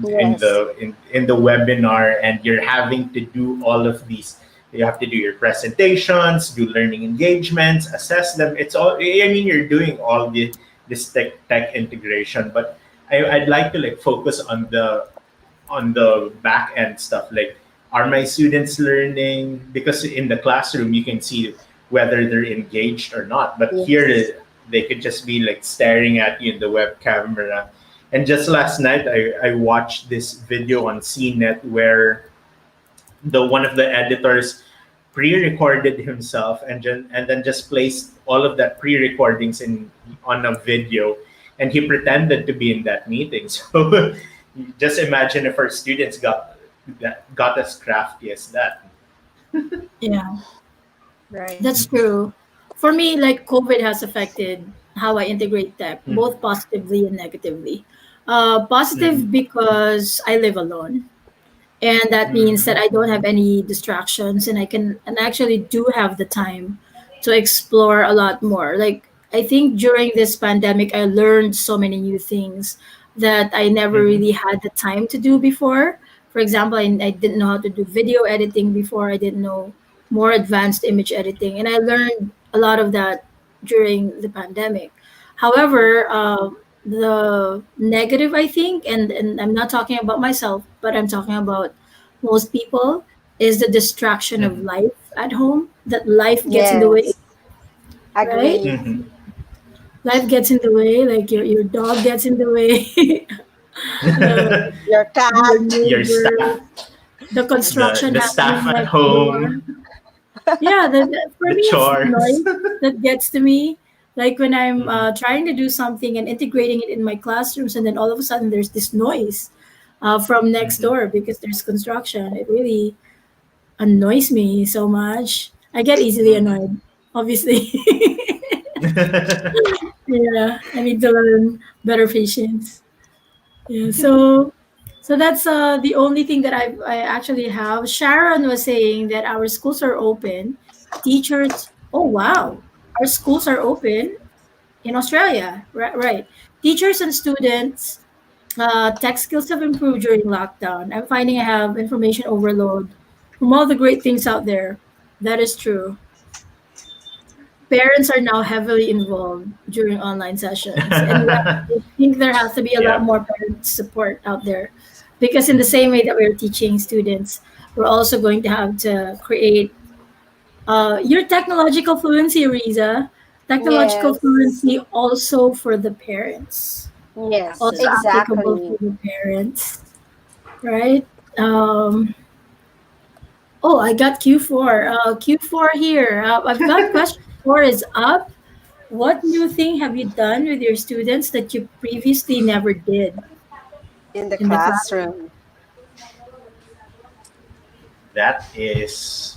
S2: in
S3: Yes.
S2: the webinar and you're having to do all of these, you have to do your presentations, do learning engagements, assess them. It's all, I mean, you're doing all this tech integration, but I'd like to like focus on the back end stuff, like are my students learning, because in the classroom you can see whether they're engaged or not, but
S3: Yes.
S2: here they could just be like staring at you in the web camera. And just last night I watched this video on CNET where the one of the editors pre-recorded himself and then just placed all of that pre-recordings in on a video, and he pretended to be in that meeting. So just imagine if our students got as crafty as that.
S1: Yeah,
S5: Right.
S1: that's true. For me, like COVID has affected how I integrate tech,
S2: Mm-hmm.
S1: both positively and negatively. Positive
S2: Mm-hmm.
S1: because I live alone, and that means that I don't have any distractions, and I can and actually do have the time to explore a lot more. Like I think during this pandemic I learned so many new things that I never
S2: Mm-hmm.
S1: really had the time to do before. For example, I didn't know how to do video editing before. I didn't know more advanced image editing, and I learned a lot of that during the pandemic. However, the negative, I think, and I'm not talking about myself, but I'm talking about most people, is the distraction of
S2: Mm-hmm.
S1: life at home. That life gets in the way,
S3: Yes.
S1: right?
S3: Agree.
S2: Mm-hmm.
S1: Life gets in the way, like your dog gets in the way,
S3: Your
S1: your
S3: cat.
S2: Your
S1: neighbor,
S2: staff,
S1: the construction
S2: the
S1: happening
S2: staff at
S1: next door.
S2: home,
S1: Yeah, for
S2: the
S1: me, it's the
S2: chores.
S1: noise that gets to me. Like when I'm
S2: Mm-hmm.
S1: trying to do something and integrating it in my classrooms, and then all of a sudden there's this noise from next
S2: Mm-hmm.
S1: door because there's construction. It really annoys me so much. I get easily annoyed, obviously. Yeah, I need to learn better patience. Yeah, so that's the only thing that I actually have. Sharon was saying that our schools are open. Teachers, oh wow, our schools are open in Australia, right? Right. Teachers and students, tech skills have improved during lockdown. I'm finding I have information overload from all the great things out there. That is true. Parents are now heavily involved during online sessions, and yeah, I think there has to be a lot
S2: Yeah.
S1: more parent support out there, because in the same way that we're teaching students, we're also going to have to create your technological fluency, Riza, technological
S3: Yes.
S1: fluency also for the parents,
S3: Yes.
S1: also
S5: Absolutely.
S1: applicable
S3: Exactly.
S1: for the parents, right? um, oh, I got Q4, Q4 here. I've got question 4 is up. What new thing have you done with your students that you previously never did
S3: In the
S1: in the class?
S3: classroom.
S2: That is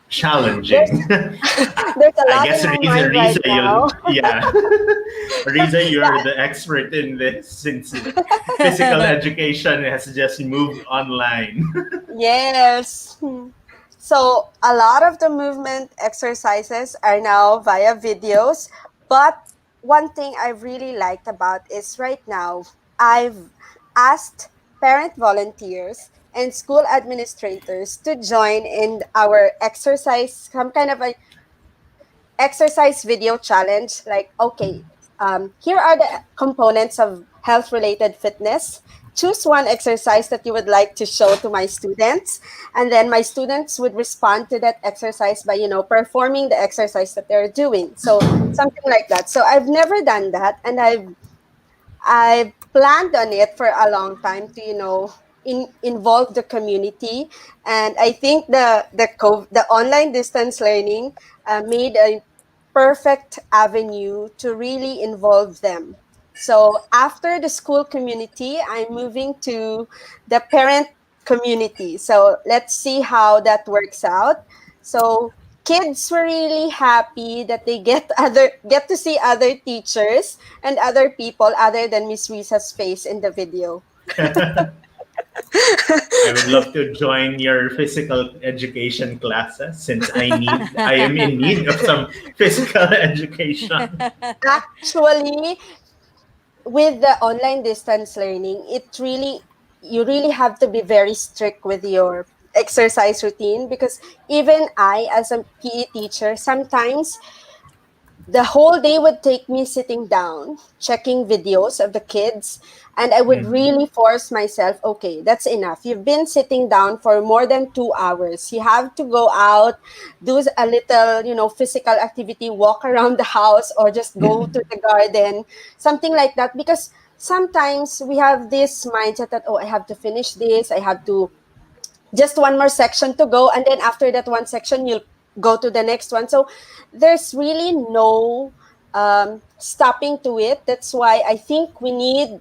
S3: There's
S2: challenging.
S3: there's a
S2: I
S3: lot
S2: guess
S3: in my
S2: Riza,
S3: mind right now.
S2: yeah, Riza, you're
S3: Yeah.
S2: the expert in this since physical education has just moved online.
S3: Yes. So a lot of the movement exercises are now via videos, but one thing I really liked about is right now I've asked parent volunteers and school administrators to join in our exercise, some kind of a exercise video challenge. Like, okay, here are the components of health related fitness. Choose one exercise that you would like to show to my students, and then my students would respond to that exercise by, performing the exercise that they're doing. So something like that. So I've never done that, and I've planned on it for a long time to,
S4: involve the community. And I think the online distance learning made a perfect avenue to really involve them. So after the school community, I'm moving to the parent community. So let's see how that works out. So kids were really happy that they get to see other teachers and other people other than Miss Risa's face in the video.
S2: I would love to join your physical education classes since I am in need of some physical education.
S4: Actually, with the online distance learning, you really have to be very strict with your exercise routine, because even I, as a PE teacher, sometimes the whole day would take me sitting down checking videos of the kids, and I would
S2: Mhm.
S4: really force myself, okay, that's enough, you've been sitting down for more than 2 hours, you have to go out, do a little, physical activity, walk around the house, or just go to the garden, something like that. Because sometimes we have this mindset that, oh, I have to finish this, I have to just one more section to go, and then after that one section you'll go to the next one. So there's really no stopping to it. That's why I think we need,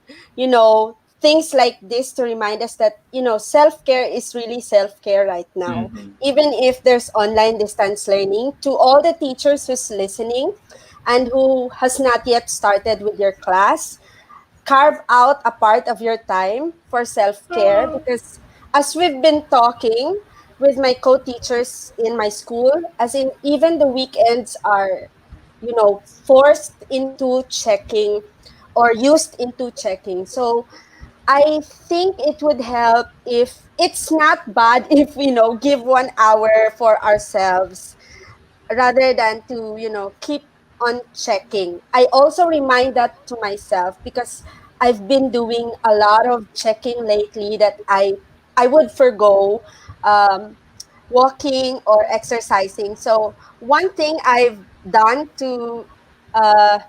S4: things like this to remind us that, self-care is really self-care right now,
S2: Mhm.
S4: even if there's online distance learning. To all the teachers who's listening and who has not yet started with your class, carve out a part of your time for self-care, because as we've been talking with my co-teachers in my school, as in even the weekends are, forced into checking or used into checking. So I think it would help if it's not bad if we give 1 hour for ourselves rather than to keep on checking. I also remind that to myself, because I've been doing a lot of checking lately, that I would forgo um, walking or exercising. So one thing I've done to uh,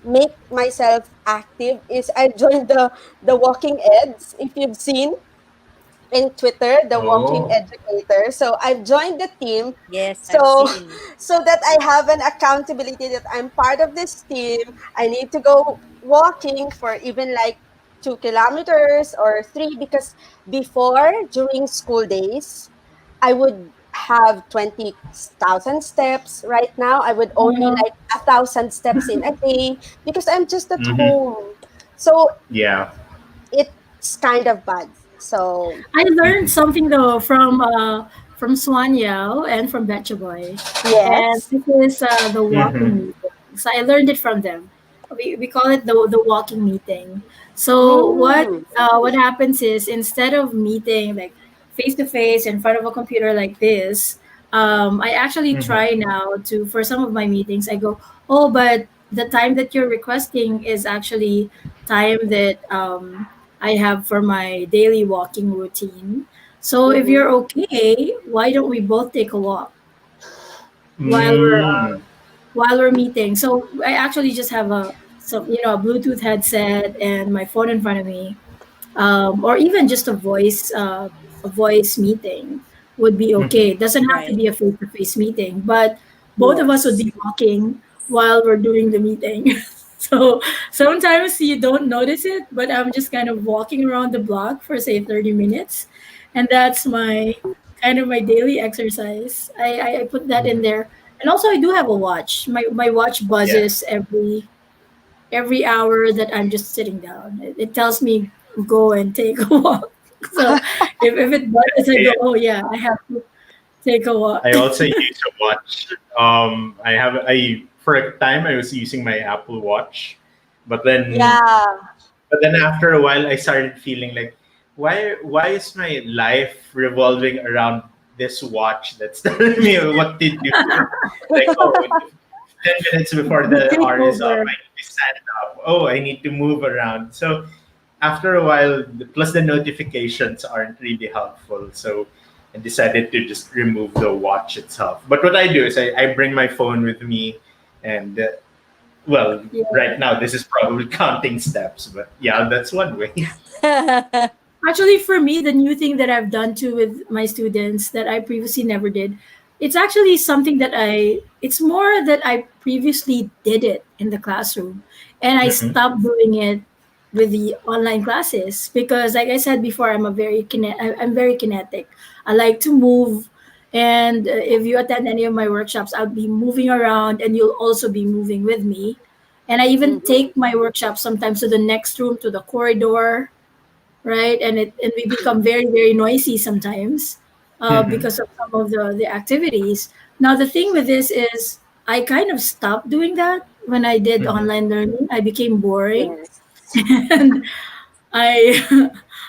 S4: make myself active is I joined the walking eds, if you've seen in Twitter, the walking
S2: Oh.
S4: educator. So I've joined the team.
S5: Yes, I've
S4: So
S5: seen.
S4: so that I have an accountability that I'm part of this team. I need to go walking for even like 2 kilometers or three, because before, during school days, I would have 20,000 steps. Right now, I would only
S1: Uh,
S4: like 1,000 steps in a day because I'm just at
S2: Hmm.
S4: home. So
S2: Yeah.
S4: it's kind of bad. So
S1: I learned
S2: Mhm.
S1: something though from Swan Yao and from Betcha Boy, and
S4: yes.
S1: this is the walking
S2: Mhm.
S1: meeting. So I learned it from them. We call it the walking meeting. So
S4: Mm.
S1: what happens is, instead of meeting like face to face in front of a computer like this, I actually
S2: Mhm.
S1: try now to, for some of my meetings, I go, oh, but the time that you're requesting is actually time that I have for my daily walking routine. So if
S4: Mm-hmm.
S1: you're okay, why don't we both take a walk while we're
S2: Mm.
S1: meeting? So I actually just have a Bluetooth headset and my phone in front of me, or even just a voice meeting would be
S2: Mhm.
S1: okay. It doesn't have to
S5: Right.
S1: be a face to face meeting, but both of us would
S4: Yes.
S1: be walking while we're doing the meeting. So sometimes you don't notice it, but I'm just kind of walking around the block for say 30 minutes, and that's my kind of my daily exercise. I put that in
S2: Mhm.
S1: there, and also I do have a watch. My watch
S2: Yeah.
S1: buzzes every hour that I'm just sitting down. It tells me go and take a walk. So if it buzzes, I go, oh yeah, I have to take a walk.
S2: I also use a watch. I for a time I was using my Apple Watch, but then
S4: Yeah.
S2: after a while I started feeling like why is my life revolving around this watch that's telling me what to do? Like, oh, 10 minutes before
S1: The
S2: the hour is up,
S1: takeover.
S2: I need to stand up. Oh, I need to move around. So after a while, plus the notifications aren't really helpful. So I decided to just remove the watch itself. But what I do is I bring my phone with me, and well,
S1: Yeah.
S2: right now this is probably counting steps, but yeah, that's one way.
S1: Actually, for me, the new thing that I've done too with my students that I previously never did, it's actually something that it's more that I previously did it in the classroom and I
S2: Mm-hmm.
S1: stopped doing it with the online classes because, like I said before, I'm very kinetic. I like to move. And if you attend any of my workshops, I'll be moving around and you'll also be moving with me. And I even
S4: Mm-hmm.
S1: take my workshops sometimes to the next room, to the corridor, right? And we become very very noisy sometimes
S2: Mm-hmm.
S1: because of some of the activities. Now the thing with this is I kind of stopped doing that when I did
S2: Mm-hmm.
S1: online learning. I became boring,
S4: Yes.
S1: and I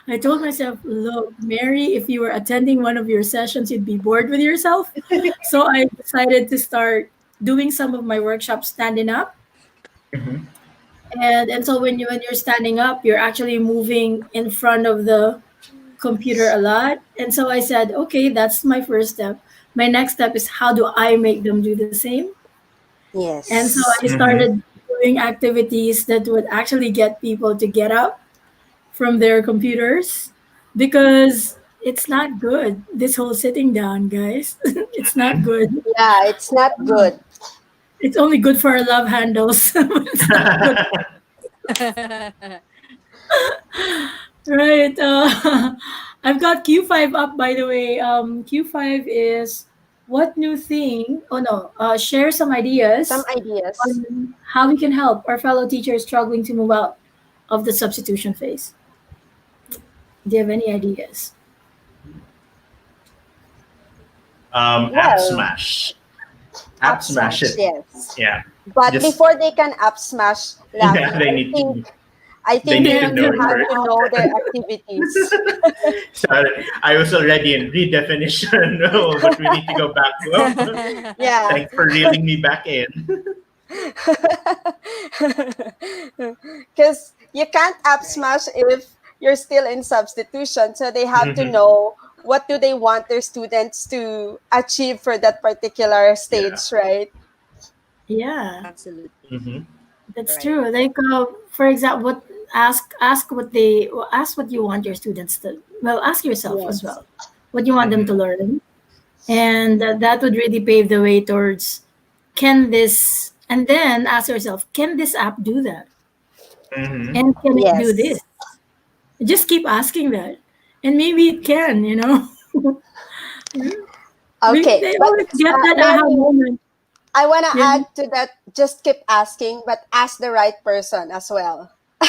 S1: I told myself, look, Mary, if you were attending one of your sessions, you'd be bored with yourself. So I decided to start doing some of my workshops standing up.
S2: Mm-hmm.
S1: And so when you're standing up, you're actually moving in front of the computer a lot. And so I said, okay, that's my first step. My next step is how do I make them do the same? And so I
S4: Yes.
S2: Mm-hmm.
S1: started doing activities that would actually get people to get up from their computers because it's not good. This whole sitting down, guys, it's not good.
S4: Yeah, it's not good.
S1: It's only good for our love handles. But it's not good. Right. I've got Q5 up, by the way. Q5 is what new thing? Oh no. Share some
S4: Some
S1: ideas
S4: ideas.
S1: on how we can help our fellow teachers struggling to move out of the substitution phase. Do you have any ideas?
S2: App
S4: Well,
S2: smash. App
S4: up
S2: smash
S4: smash,
S2: it.
S4: yes.
S2: Yeah.
S4: But
S2: Just
S4: before they can up smash
S2: yeah.
S4: Laffy, I
S2: They
S4: think
S2: need
S4: they
S2: to
S1: Yeah,
S2: know
S4: really
S2: it
S4: have
S1: the
S2: first.
S4: to know their activities.
S2: So I was already in redefinition, oh, but we need to go back. Well,
S4: Yeah.
S2: thanks for reeling me back in.
S4: Because you can't up smash if you're still in substitution. So they have to
S2: Hmm.
S4: know what do they want their students to achieve for that particular
S2: Yeah.
S4: stage, right?
S1: yeah,
S5: Absolutely.
S2: Hmm.
S1: that's
S5: Right.
S1: true. Like, for example, ask what you want your students to. Well, ask yourself as
S4: Yes.
S1: well what you want them to
S2: Hmm.
S1: learn, and that would really pave the way towards can this, and then ask yourself, can this app do that,
S2: Hmm.
S1: and can it do this?
S4: Yes.
S1: Just keep asking that, and maybe it can,
S4: Okay.
S1: they
S4: But
S1: always get that aha
S4: Mary,
S1: moment.
S4: I want to
S1: Yeah,
S4: add to that just keep asking, but ask the right person as well.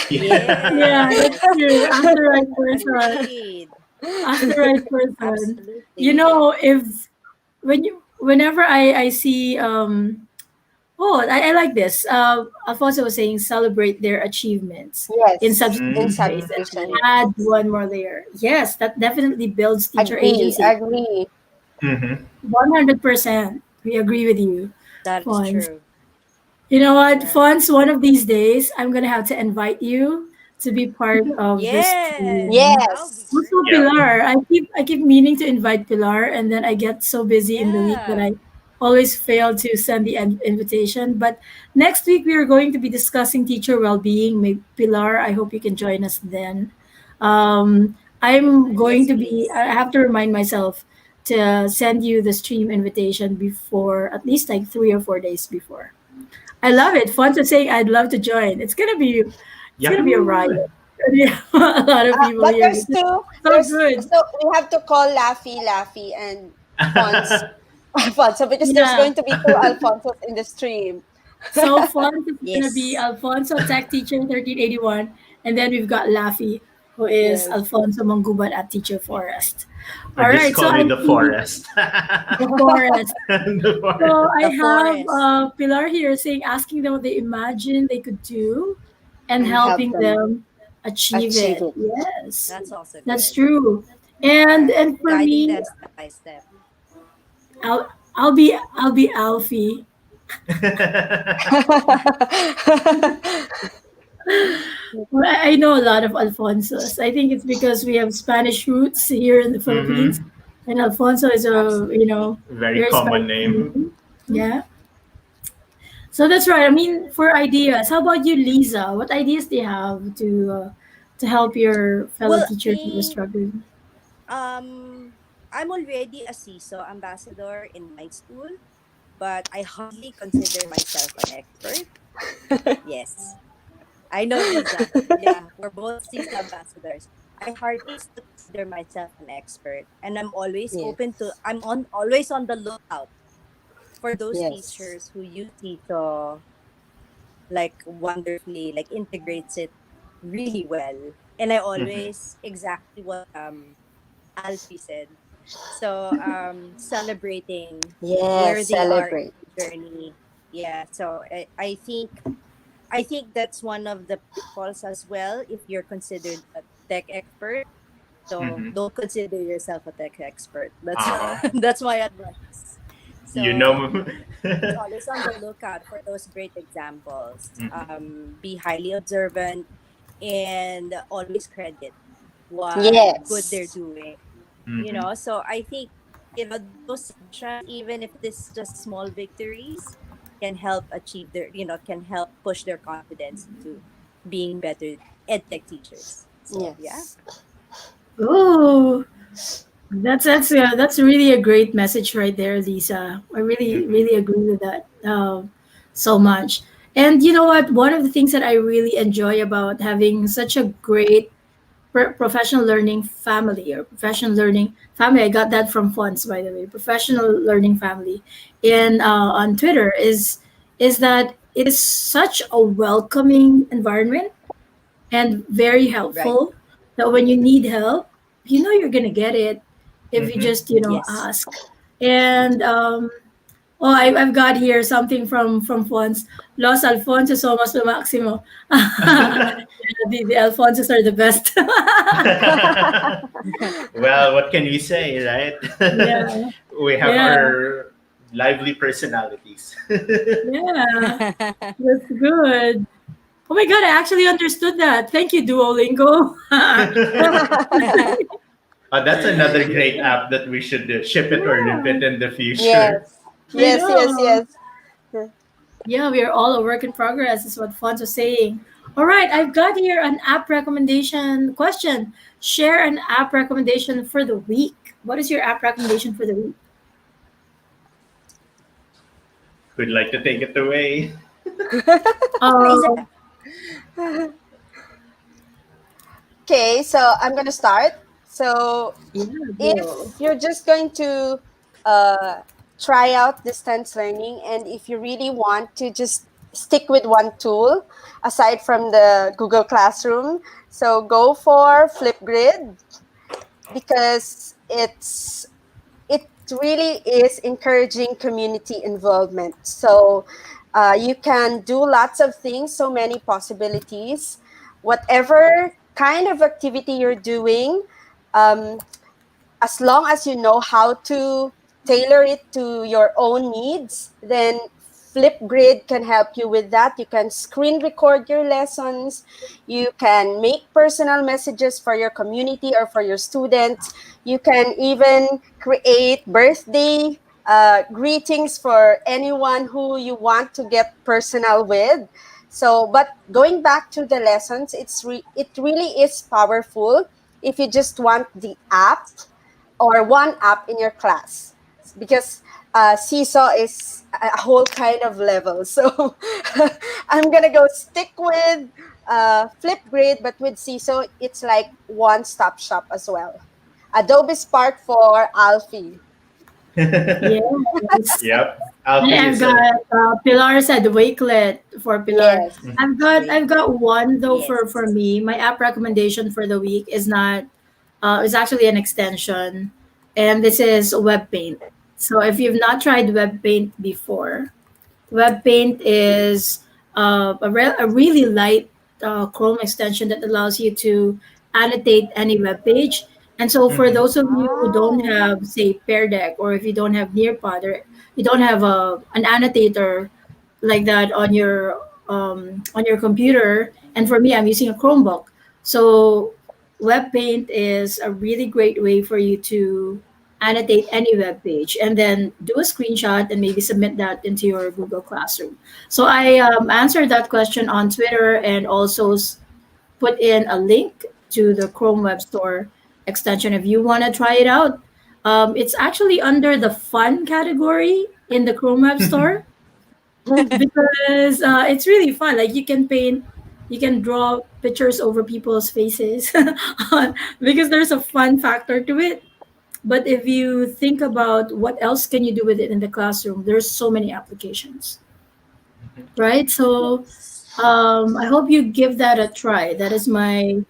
S1: yeah, that's
S5: Yes.
S1: true. Ask the right person.
S5: Agreed.
S1: Ask the right person.
S5: Absolutely.
S1: If whenever I see I like this. Alfonso was saying celebrate their achievements in
S4: Yes. In
S1: substitution
S2: Hmm.
S1: phase and
S4: substitution.
S5: Exactly.
S1: add one more layer. Yes, that definitely builds teacher
S4: Agree.
S1: agency.
S4: Agree.
S1: 100%. We agree with you,
S5: That is
S1: Fons.
S5: true.
S1: You know what,
S5: Right.
S1: Fons? One of these days, I'm gonna have to invite you to be part of this
S5: Yes.
S1: team.
S5: That would be
S4: Yes.
S1: Also,
S2: Yeah.
S5: great.
S1: Pilar. I keep meaning to invite Pilar, and then I get so busy in the week that
S5: Yeah.
S1: I always fail to send the invitation. But next week we are going to be discussing teacher well-being. Pilar, I hope you can join us then. I'm going
S5: Yes,
S1: to be.
S5: please.
S1: I have to remind myself to send you the stream invitation before at least like 3 or 4 days before. I love it. Fun to say I'd love to join. It's gonna be a riot.
S2: Yahoo!
S1: Yeah, a lot of people
S4: But
S1: here.
S4: there's
S1: This is
S4: two.
S1: so
S4: There's
S1: good.
S4: so we have to call Laffy and Fonz. Alfonso, because there's
S1: Yeah.
S4: going to be two Alfonsos in the stream.
S1: So fun is gonna be
S5: Yes.
S1: Alfonso Tech Teacher 1381, and then we've got Laffy, who is
S4: Yes.
S1: Alfonso Mangubat at Teacher Forest.
S2: Or
S1: All
S2: just
S1: right, so
S2: call me
S1: I
S2: the
S1: see
S2: forest.
S1: the forest.
S2: The
S1: So
S2: forest.
S1: I
S5: The
S1: have
S5: forest.
S1: Pilar here saying asking them what they imagine they could do and
S4: And help
S1: helping
S4: them
S1: them achieve
S4: achieve
S1: it.
S4: it.
S1: Yes,
S5: That's also
S1: that's
S5: good.
S1: true. And
S5: Right.
S1: and for
S5: Guiding
S1: me,
S5: them step by step.
S1: I'll be Alfie. Well, I know a lot of Alfonsos. I think it's because we have Spanish roots here in the Philippines,
S2: Hmm.
S1: and Alfonso is a
S5: Absolutely.
S2: Very
S1: very
S2: common
S1: special
S2: name.
S1: name. Yeah. So that's right. I mean, for ideas, how about you, Lisa? What ideas do you have to help your fellow
S5: Well,
S1: teachers who are struggling?
S5: um, I'm already a CISO ambassador in my school, but I hardly consider myself an expert. Yes, I know Liza. Yeah, we're both CISO ambassadors. I hardly still consider myself an expert, and I'm always open to.
S4: Yes.
S5: Always on the lookout for those
S4: Yes.
S5: teachers who use CISO like wonderfully, like integrates it really well. And I
S2: Mhm.
S5: always exactly what Alfie said. So celebrating where
S4: Yes.
S5: they are in
S4: Celebrate.
S5: the journey. Yeah. So I think that's one of the pitfalls as well if you're considered a tech expert. So
S2: Mhm.
S5: don't consider yourself a tech expert. That's
S2: Uh,
S5: that's my advice.
S2: you
S5: So
S2: know.
S5: it's always on the lookout for those great examples.
S2: Mhm.
S5: Be highly observant and always credit what good they're
S4: Yes.
S5: doing.
S2: Mhm.
S5: So I think those sessions, even if it is just small victories, can help achieve can help push their confidence into being better edtech teachers. So yeah.
S4: Yes.
S1: Oh, that's really a great message right there, Lisa. I really
S2: Mhm.
S1: really agree with that so much. And you know what? One of the things that I really enjoy about having such a great professional learning family or professional learning family, I got that from Fonts, by the way. Professional learning family in on Twitter is that it is such a welcoming environment and very
S5: Right.
S1: helpful that when you need help, you know you're gonna get it if you
S2: Mhm.
S1: just
S5: Yes.
S1: ask. And oh, I've got here something from Fonts. Los Alfonso somos lo máximo. The Alfonsos are the best.
S2: Well, what can we say, right?
S1: Yeah,
S2: We have
S1: yeah,
S2: our lively personalities.
S1: yeah. That's good. Oh my god, I actually understood that. Thank you, Duolingo.
S2: That's another great app that we should ship it or rip
S1: Yeah,
S2: it in the future.
S4: Yes.
S1: I
S4: Yes. Yes.
S1: know.
S4: Yes.
S1: Yeah, we are all a work in progress, is what Fonz was saying. All right, I've got here an app recommendation question. Share an app recommendation for the week. What is your app recommendation for the week?
S2: Who'd like to take it away?
S5: Liza.
S1: Oh,
S4: Okay, so I'm gonna start. So
S1: yeah,
S4: if
S1: go.
S4: you're just going to uh, try out distance learning, and if you really want to just stick with one tool aside from the Google Classroom, so go for Flipgrid because it really is encouraging community involvement. So you can do lots of things, so many possibilities. Whatever kind of activity you're doing, um, as long as you know how to tailor it to your own needs, then Flipgrid can help you with that. You can screen record your lessons. You can make personal messages for your community or for your students. You can even create birthday greetings for anyone who you want to get personal with. So, but going back to the lessons, it really is powerful if you just want the app or one app in your class because seesaw is a whole kind of level. So I'm gonna go stick with Flipgrid, but with seesaw it's like one stop shop as well. Adobe Spark for Alfie.
S1: Yes.
S2: Yep. Alfie
S1: I've
S2: is
S1: got
S2: a.
S1: Pilar said Wakelet for Pilar.
S4: Yes.
S2: Mhm.
S1: I've got
S5: Wakelet.
S1: one though for
S5: Yes.
S1: me. My app recommendation for the week is not is actually an extension, and this is WebPaint. So if you've not tried WebPaint before, WebPaint is a really light Chrome extension that allows you to annotate any web page. And so, for
S2: Mhm.
S1: those of you who don't
S3: Wow.
S1: have, say, Pear Deck, or if you don't have Nearpod, or you don't have an annotator like that on your computer, and for me, I'm using a Chromebook. So, WebPaint is a really great way for you to annotate any web page and then do a screenshot and maybe submit that into your Google Classroom. So I answered that question on Twitter and also put in a link to the Chrome Web Store extension if you want to try it out. It's actually under the fun category in the Chrome Web Store because it's really fun. Like you can paint, you can draw pictures over people's faces because there's a fun factor to it. But if you think about what else can you do with it in the classroom, there's so many applications, right? So I hope you give that a try. That is my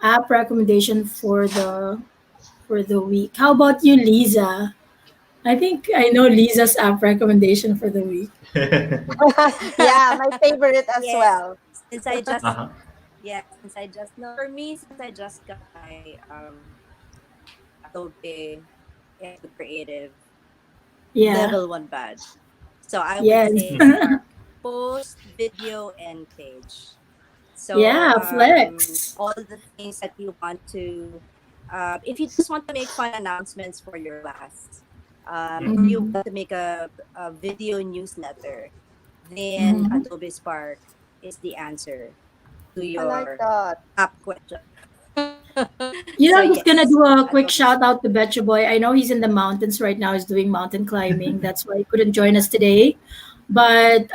S1: app recommendation for the week. How about you, Lisa? I think I know Lisa's app recommendation for the week.
S3: Yeah, my favorite as
S5: Yes,
S3: well.
S5: since I just
S2: Uh-huh.
S5: yeah, since I just no for me since I just got my Adobe into Creative
S1: Yeah.
S5: level 1 badge. So I would
S1: Yes.
S5: say
S2: Mhm.
S5: post, video, and page. So
S1: Yeah. Flex.
S5: all the things that you want to, if you just want to make fun announcements for your class, or
S2: Mhm.
S5: you
S1: Mm-hmm.
S5: want to make a video newsletter, then
S1: Mm-hmm.
S5: Adobe Spark is the answer to
S3: I like
S5: your
S3: that.
S5: app question.
S1: You know,
S5: So
S1: I'm just gonna
S5: yes,
S1: do a quick
S5: Adobe
S1: shout
S5: Spark.
S1: out to Betcha Boy. I know he's in the mountains right now. He's doing mountain climbing. That's why he couldn't join us today. But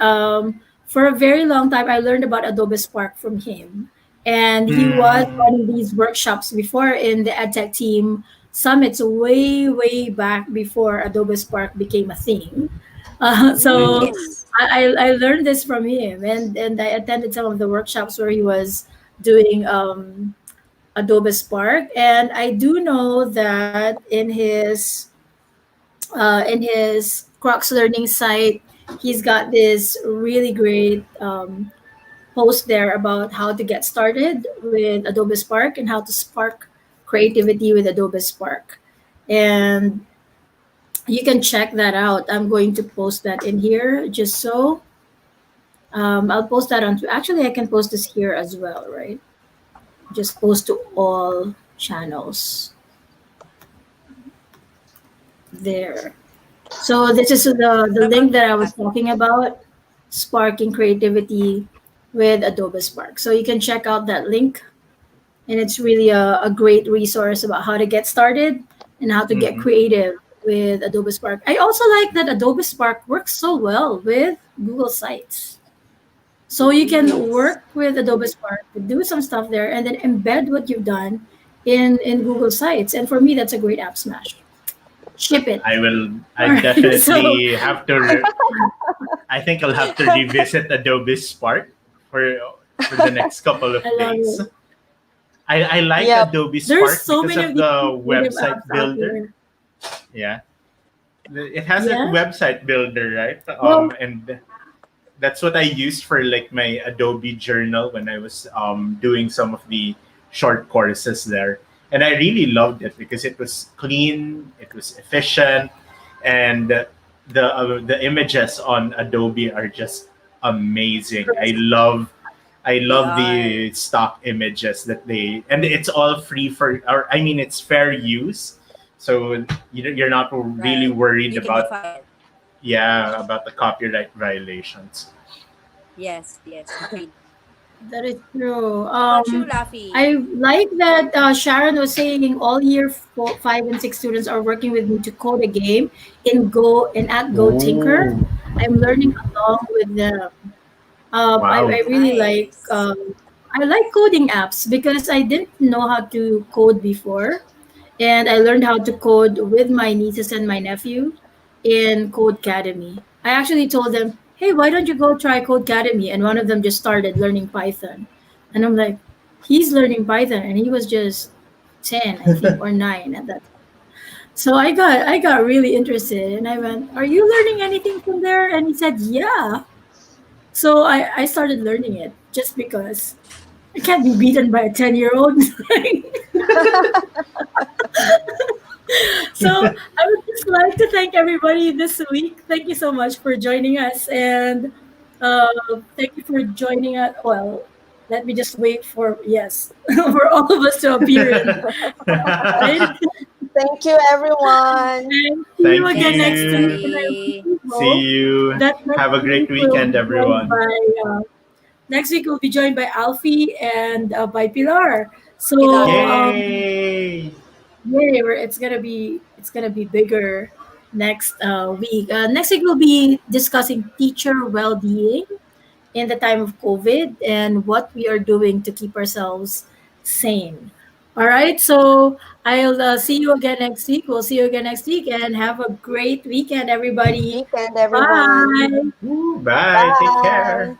S1: for a very long time, I learned about Adobe Spark from him, and he was
S2: Mm.
S1: running these workshops before in the EdTech team summits way back before Adobe Spark became a thing. So
S2: Mhm.
S5: Yes.
S1: I learned this from him, and I attended some of the workshops where he was doing Adobe Spark, and I do know that in his Crocs Learning site, he's got this really great post there about how to get started with Adobe Spark and how to spark creativity with Adobe Spark, and you can check that out. I'm going to post that in here just so I'll post that on. Actually, I can post this here as well, right? Just post to all channels there. So this is the
S5: What about
S1: link
S5: you,
S1: that I was
S5: Rafi?
S1: talking about, sparking creativity with Adobe Spark. So you can check out that link, and it's really a great resource about how to get started and how to get
S2: Mhm.
S1: creative with Adobe Spark. I also like that Adobe Spark works so well with Google Sites. So you can
S5: Yes.
S1: work with Adobe Spark, do some stuff there, and then embed what you've done in Google Sites. And for me, that's a great app smash. Ship it.
S2: I will. I
S1: All right. So
S2: definitely have to. I think I'll have to revisit Adobe Spark for for the next couple of
S1: I love
S2: days.
S1: it.
S2: I like
S3: Yep.
S2: Adobe
S1: There's
S2: Spark
S1: so
S2: because
S1: many
S2: of
S1: of these
S2: the
S1: creative
S2: website
S1: apps out
S2: builder.
S1: there.
S2: Yeah, it has a
S1: Yeah.
S2: website builder, right?
S1: Well,
S2: And that's what I used for like my Adobe journal when I was doing some of the short courses there. And I really loved it because it was clean, it was efficient, and the images on Adobe are just amazing. I
S5: They
S2: love
S5: are.
S2: the stock images that they, and it's all free for, or I mean, it's fair use. So you're not really
S5: Right.
S2: worried
S5: You can
S2: about,
S5: modify it.
S2: yeah, about the copyright violations.
S5: Yes, yes, agreed.
S1: that is true.
S5: How about you, Rafi?
S1: I like that Sharon was saying all year 5 and 6 students are working with me to code a game in Go and at Go Tinker.
S2: Oh,
S1: I'm learning along with them.
S2: wow.
S1: I really
S5: Nice.
S1: I like coding apps because I didn't know how to code before, and I learned how to code with my nieces and my nephew in Code Academy. I actually told them, "Hey, why don't you go try Code Academy?" And one of them just started learning Python, and I'm like, "He's learning Python," and he was just 10, I think, or 9 at that. So I got really interested, and I went, "Are you learning anything from there?" And he said, "Yeah." So I started learning it just because I can't be beaten by a 10-year-old. So I would just like to thank everybody this week. Thank you so much for joining us, and uh, thank you for joining us. Well, let me just wait for yes for all of us to appear in, right?
S3: Thank you, everyone.
S1: And see you
S2: Thank
S1: again
S5: Yes,
S1: next week.
S2: you.
S1: And I
S5: everybody.
S1: really
S2: See
S1: hope
S2: you.
S1: that next
S2: Have a great
S1: week will
S2: weekend,
S1: be joined
S2: everyone.
S1: by next week we'll be joined by Alfie and by Pilar. So
S5: Pilar.
S2: Yay!
S1: yeah, it's gonna be bigger next week. Next week we'll be discussing teacher well-being in the time of COVID and what we are doing to keep ourselves sane. All right, so I'll see you again next week. We'll see you again next week and have a great weekend, everybody.
S3: Weekend, everyone.
S1: Bye.
S2: Woo, bye. Take care.
S3: Bye.